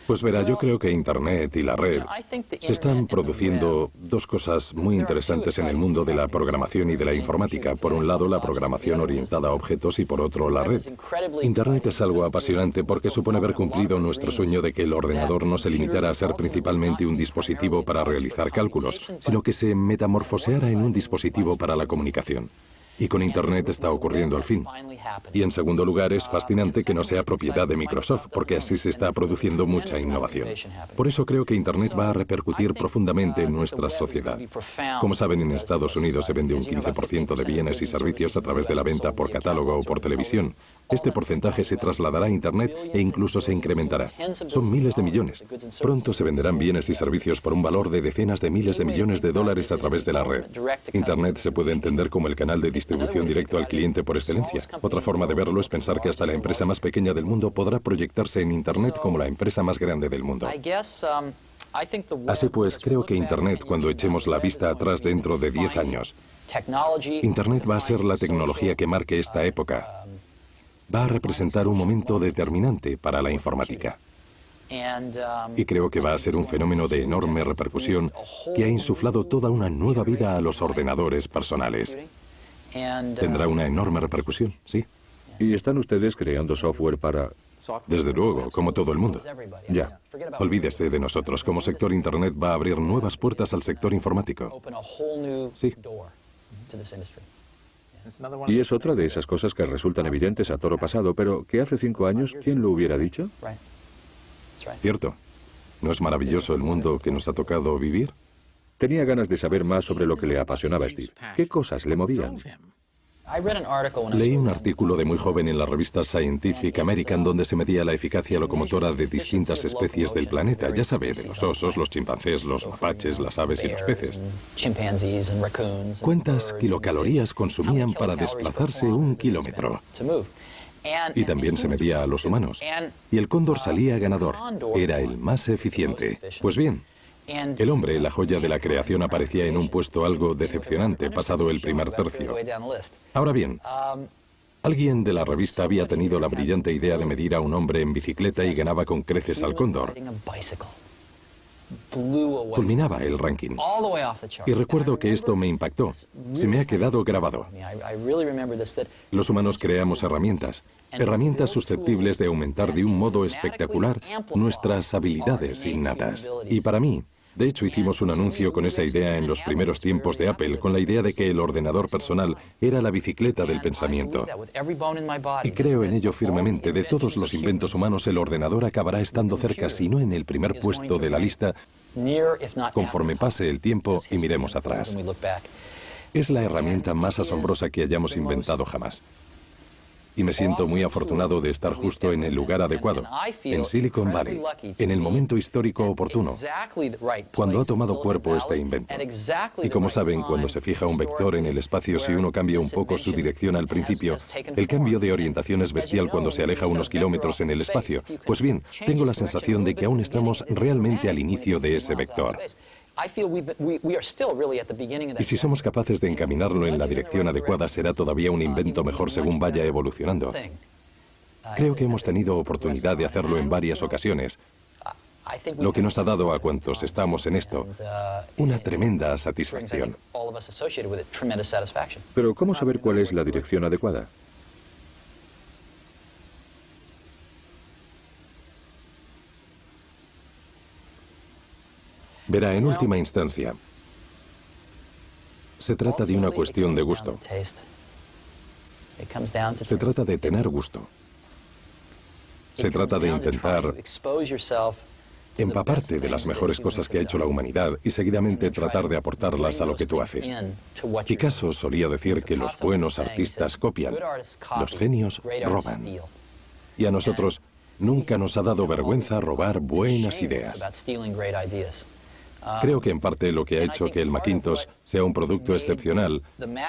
Pues verá, yo creo que Internet y la red se están produciendo dos cosas muy interesantes en el mundo de la programación y de la informática. Por un lado, la programación orientada a objetos y por otro, la red. Internet es algo apasionante porque supone haber cumplido nuestro sueño de que el ordenador no se limitara a ser principalmente un dispositivo para realizar cálculos, sino que se metamorfoseara en un dispositivo para la comunicación. Y con Internet está ocurriendo al fin. Y en segundo lugar, es fascinante que no sea propiedad de Microsoft, porque así se está produciendo mucha innovación. Por eso creo que Internet va a repercutir profundamente en nuestra sociedad. Como saben, en Estados Unidos se vende un 15% de bienes y servicios a través de la venta por catálogo o por televisión. Este porcentaje se trasladará a Internet e incluso se incrementará. Son miles de millones. Pronto se venderán bienes y servicios por un valor de decenas de miles de millones de dólares a través de la red. Internet se puede entender como el canal de distribución directo al cliente por excelencia. Otra forma de verlo es pensar que hasta la empresa más pequeña del mundo podrá proyectarse en Internet como la empresa más grande del mundo. Así pues, creo que Internet, cuando echemos la vista atrás dentro de 10 años, Internet va a ser la tecnología que marque esta época. Va a representar un momento determinante para la informática. Y creo que va a ser un fenómeno de enorme repercusión que ha insuflado toda una nueva vida a los ordenadores personales. Tendrá una enorme repercusión, sí. ¿Y están ustedes creando software para...? Desde luego, como todo el mundo. Ya. Olvídese de nosotros. Como sector Internet va a abrir nuevas puertas al sector informático. Sí. Y es otra de esas cosas que resultan evidentes a toro pasado, pero que hace 5 años, ¿quién lo hubiera dicho? Cierto. ¿No es maravilloso el mundo que nos ha tocado vivir? Tenía ganas de saber más sobre lo que le apasionaba a Steve. ¿Qué cosas le movían? Leí un artículo de muy joven en la revista Scientific American donde se medía la eficacia locomotora de distintas especies del planeta. Ya sabe, de los osos, los chimpancés, los mapaches, las aves y los peces. ¿Cuántas kilocalorías consumían para desplazarse 1 kilómetro? Y también se medía a los humanos. Y el cóndor salía ganador. Era el más eficiente. Pues bien, el hombre, la joya de la creación, aparecía en un puesto algo decepcionante, pasado el primer tercio. Ahora bien, alguien de la revista había tenido la brillante idea de medir a un hombre en bicicleta y ganaba con creces al cóndor. Culminaba el ranking. Y recuerdo que esto me impactó. Se me ha quedado grabado. Los humanos creamos herramientas susceptibles de aumentar de un modo espectacular nuestras habilidades innatas. Y para mí, de hecho, hicimos un anuncio con esa idea en los primeros tiempos de Apple, con la idea de que el ordenador personal era la bicicleta del pensamiento. Y creo en ello firmemente. De todos los inventos humanos, el ordenador acabará estando cerca, si no en el primer puesto de la lista, conforme pase el tiempo y miremos atrás. Es la herramienta más asombrosa que hayamos inventado jamás. Y me siento muy afortunado de estar justo en el lugar adecuado, en Silicon Valley, en el momento histórico oportuno, cuando ha tomado cuerpo este invento. Y como saben, cuando se fija un vector en el espacio, si uno cambia un poco su dirección al principio, el cambio de orientación es bestial cuando se aleja unos kilómetros en el espacio. Pues bien, tengo la sensación de que aún estamos realmente al inicio de ese vector. Y si somos capaces de encaminarlo en la dirección adecuada, será todavía un invento mejor según vaya evolucionando. Creo que hemos tenido oportunidad de hacerlo en varias ocasiones, lo que nos ha dado a cuantos estamos en esto una tremenda satisfacción. Pero ¿cómo saber cuál es la dirección adecuada? Verá, en última instancia, se trata de una cuestión de gusto. Se trata de tener gusto. Se trata de intentar empaparte de las mejores cosas que ha hecho la humanidad y seguidamente tratar de aportarlas a lo que tú haces. Picasso solía decir que los buenos artistas copian, los genios roban. Y a nosotros nunca nos ha dado vergüenza robar buenas ideas. Creo que en parte lo que ha hecho que el Macintosh sea un producto excepcional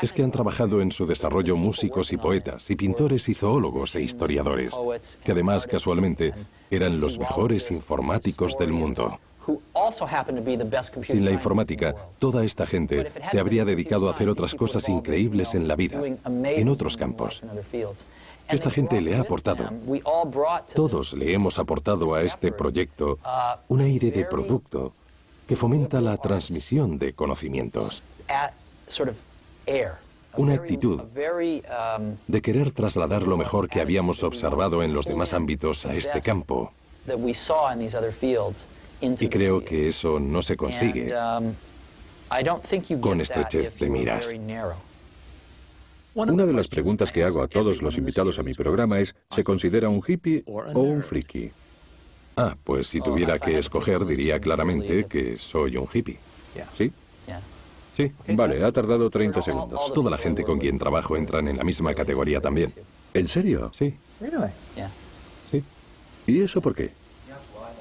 es que han trabajado en su desarrollo músicos y poetas, y pintores y zoólogos e historiadores, que además, casualmente, eran los mejores informáticos del mundo. Sin la informática, toda esta gente se habría dedicado a hacer otras cosas increíbles en la vida, en otros campos. Esta gente le ha aportado, todos le hemos aportado a este proyecto un aire de producto que fomenta la transmisión de conocimientos. Una actitud de querer trasladar lo mejor que habíamos observado en los demás ámbitos a este campo. Y creo que eso no se consigue con estrechez de miras. Una de las preguntas que hago a todos los invitados a mi programa es, ¿se considera un hippie o un friki? Pues si tuviera que escoger, diría claramente que soy un hippie. ¿Sí? Sí. Vale, ha tardado 30 segundos. Toda la gente con quien trabajo entran en la misma categoría también. ¿En serio? Sí. Sí. ¿Y eso por qué?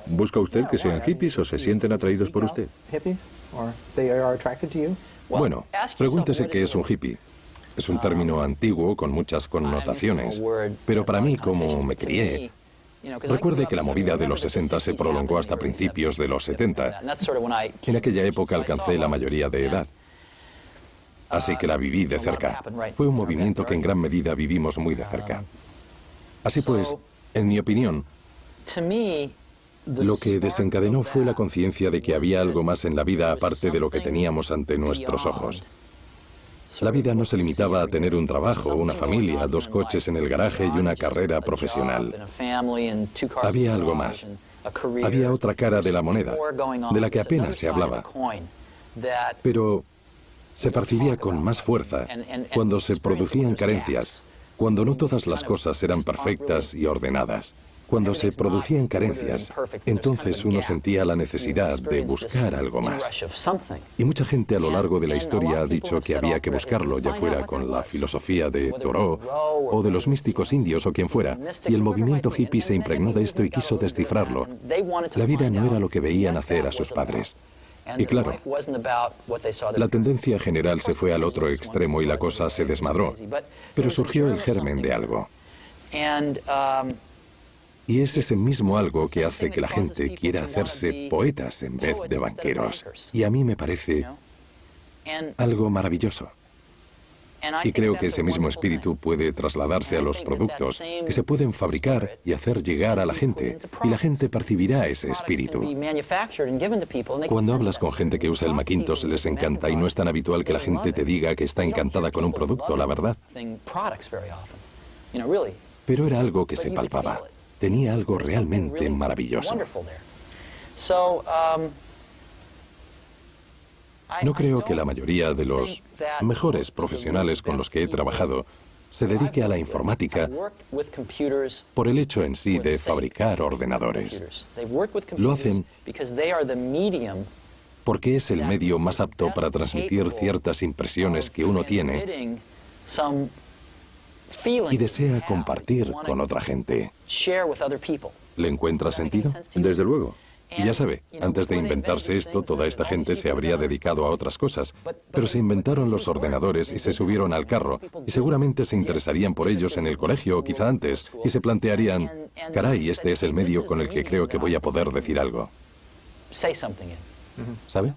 ¿Busca usted que sean hippies o se sienten atraídos por usted? Bueno, pregúntese qué es un hippie. Es un término antiguo con muchas connotaciones, pero para mí, como me crié, recuerde que la movida de los 60 se prolongó hasta principios de los 70. En aquella época alcancé la mayoría de edad. Así que la viví de cerca. Fue un movimiento que en gran medida vivimos muy de cerca. Así pues, en mi opinión, lo que desencadenó fue la conciencia de que había algo más en la vida aparte de lo que teníamos ante nuestros ojos. La vida no se limitaba a tener un trabajo, una familia, 2 coches en el garaje y una carrera profesional. Había algo más. Había otra cara de la moneda, de la que apenas se hablaba. Pero se percibía con más fuerza cuando se producían carencias, cuando no todas las cosas eran perfectas y ordenadas. Cuando se producían carencias, entonces uno sentía la necesidad de buscar algo más. Y mucha gente a lo largo de la historia ha dicho que había que buscarlo, ya fuera con la filosofía de Thoreau o de los místicos indios o quien fuera. Y el movimiento hippie se impregnó de esto y quiso descifrarlo. La vida no era lo que veían hacer a sus padres. Y claro, la tendencia general se fue al otro extremo y la cosa se desmadró. Pero surgió el germen de algo. Y es ese mismo algo que hace que la gente quiera hacerse poetas en vez de banqueros. Y a mí me parece algo maravilloso. Y creo que ese mismo espíritu puede trasladarse a los productos que se pueden fabricar y hacer llegar a la gente. Y la gente percibirá ese espíritu. Cuando hablas con gente que usa el Macintosh les encanta y no es tan habitual que la gente te diga que está encantada con un producto, la verdad. Pero era algo que se palpaba. Tenía algo realmente maravilloso. No creo que la mayoría de los mejores profesionales con los que he trabajado se dedique a la informática por el hecho en sí de fabricar ordenadores. Lo hacen porque es el medio más apto para transmitir ciertas impresiones que uno tiene y desea compartir con otra gente. ¿Le encuentra sentido? Desde luego. Y ya sabe, antes de inventarse esto, toda esta gente se habría dedicado a otras cosas. Pero se inventaron los ordenadores y se subieron al carro. Y seguramente se interesarían por ellos en el colegio o quizá antes. Y se plantearían, caray, este es el medio con el que creo que voy a poder decir algo. ¿Sabe?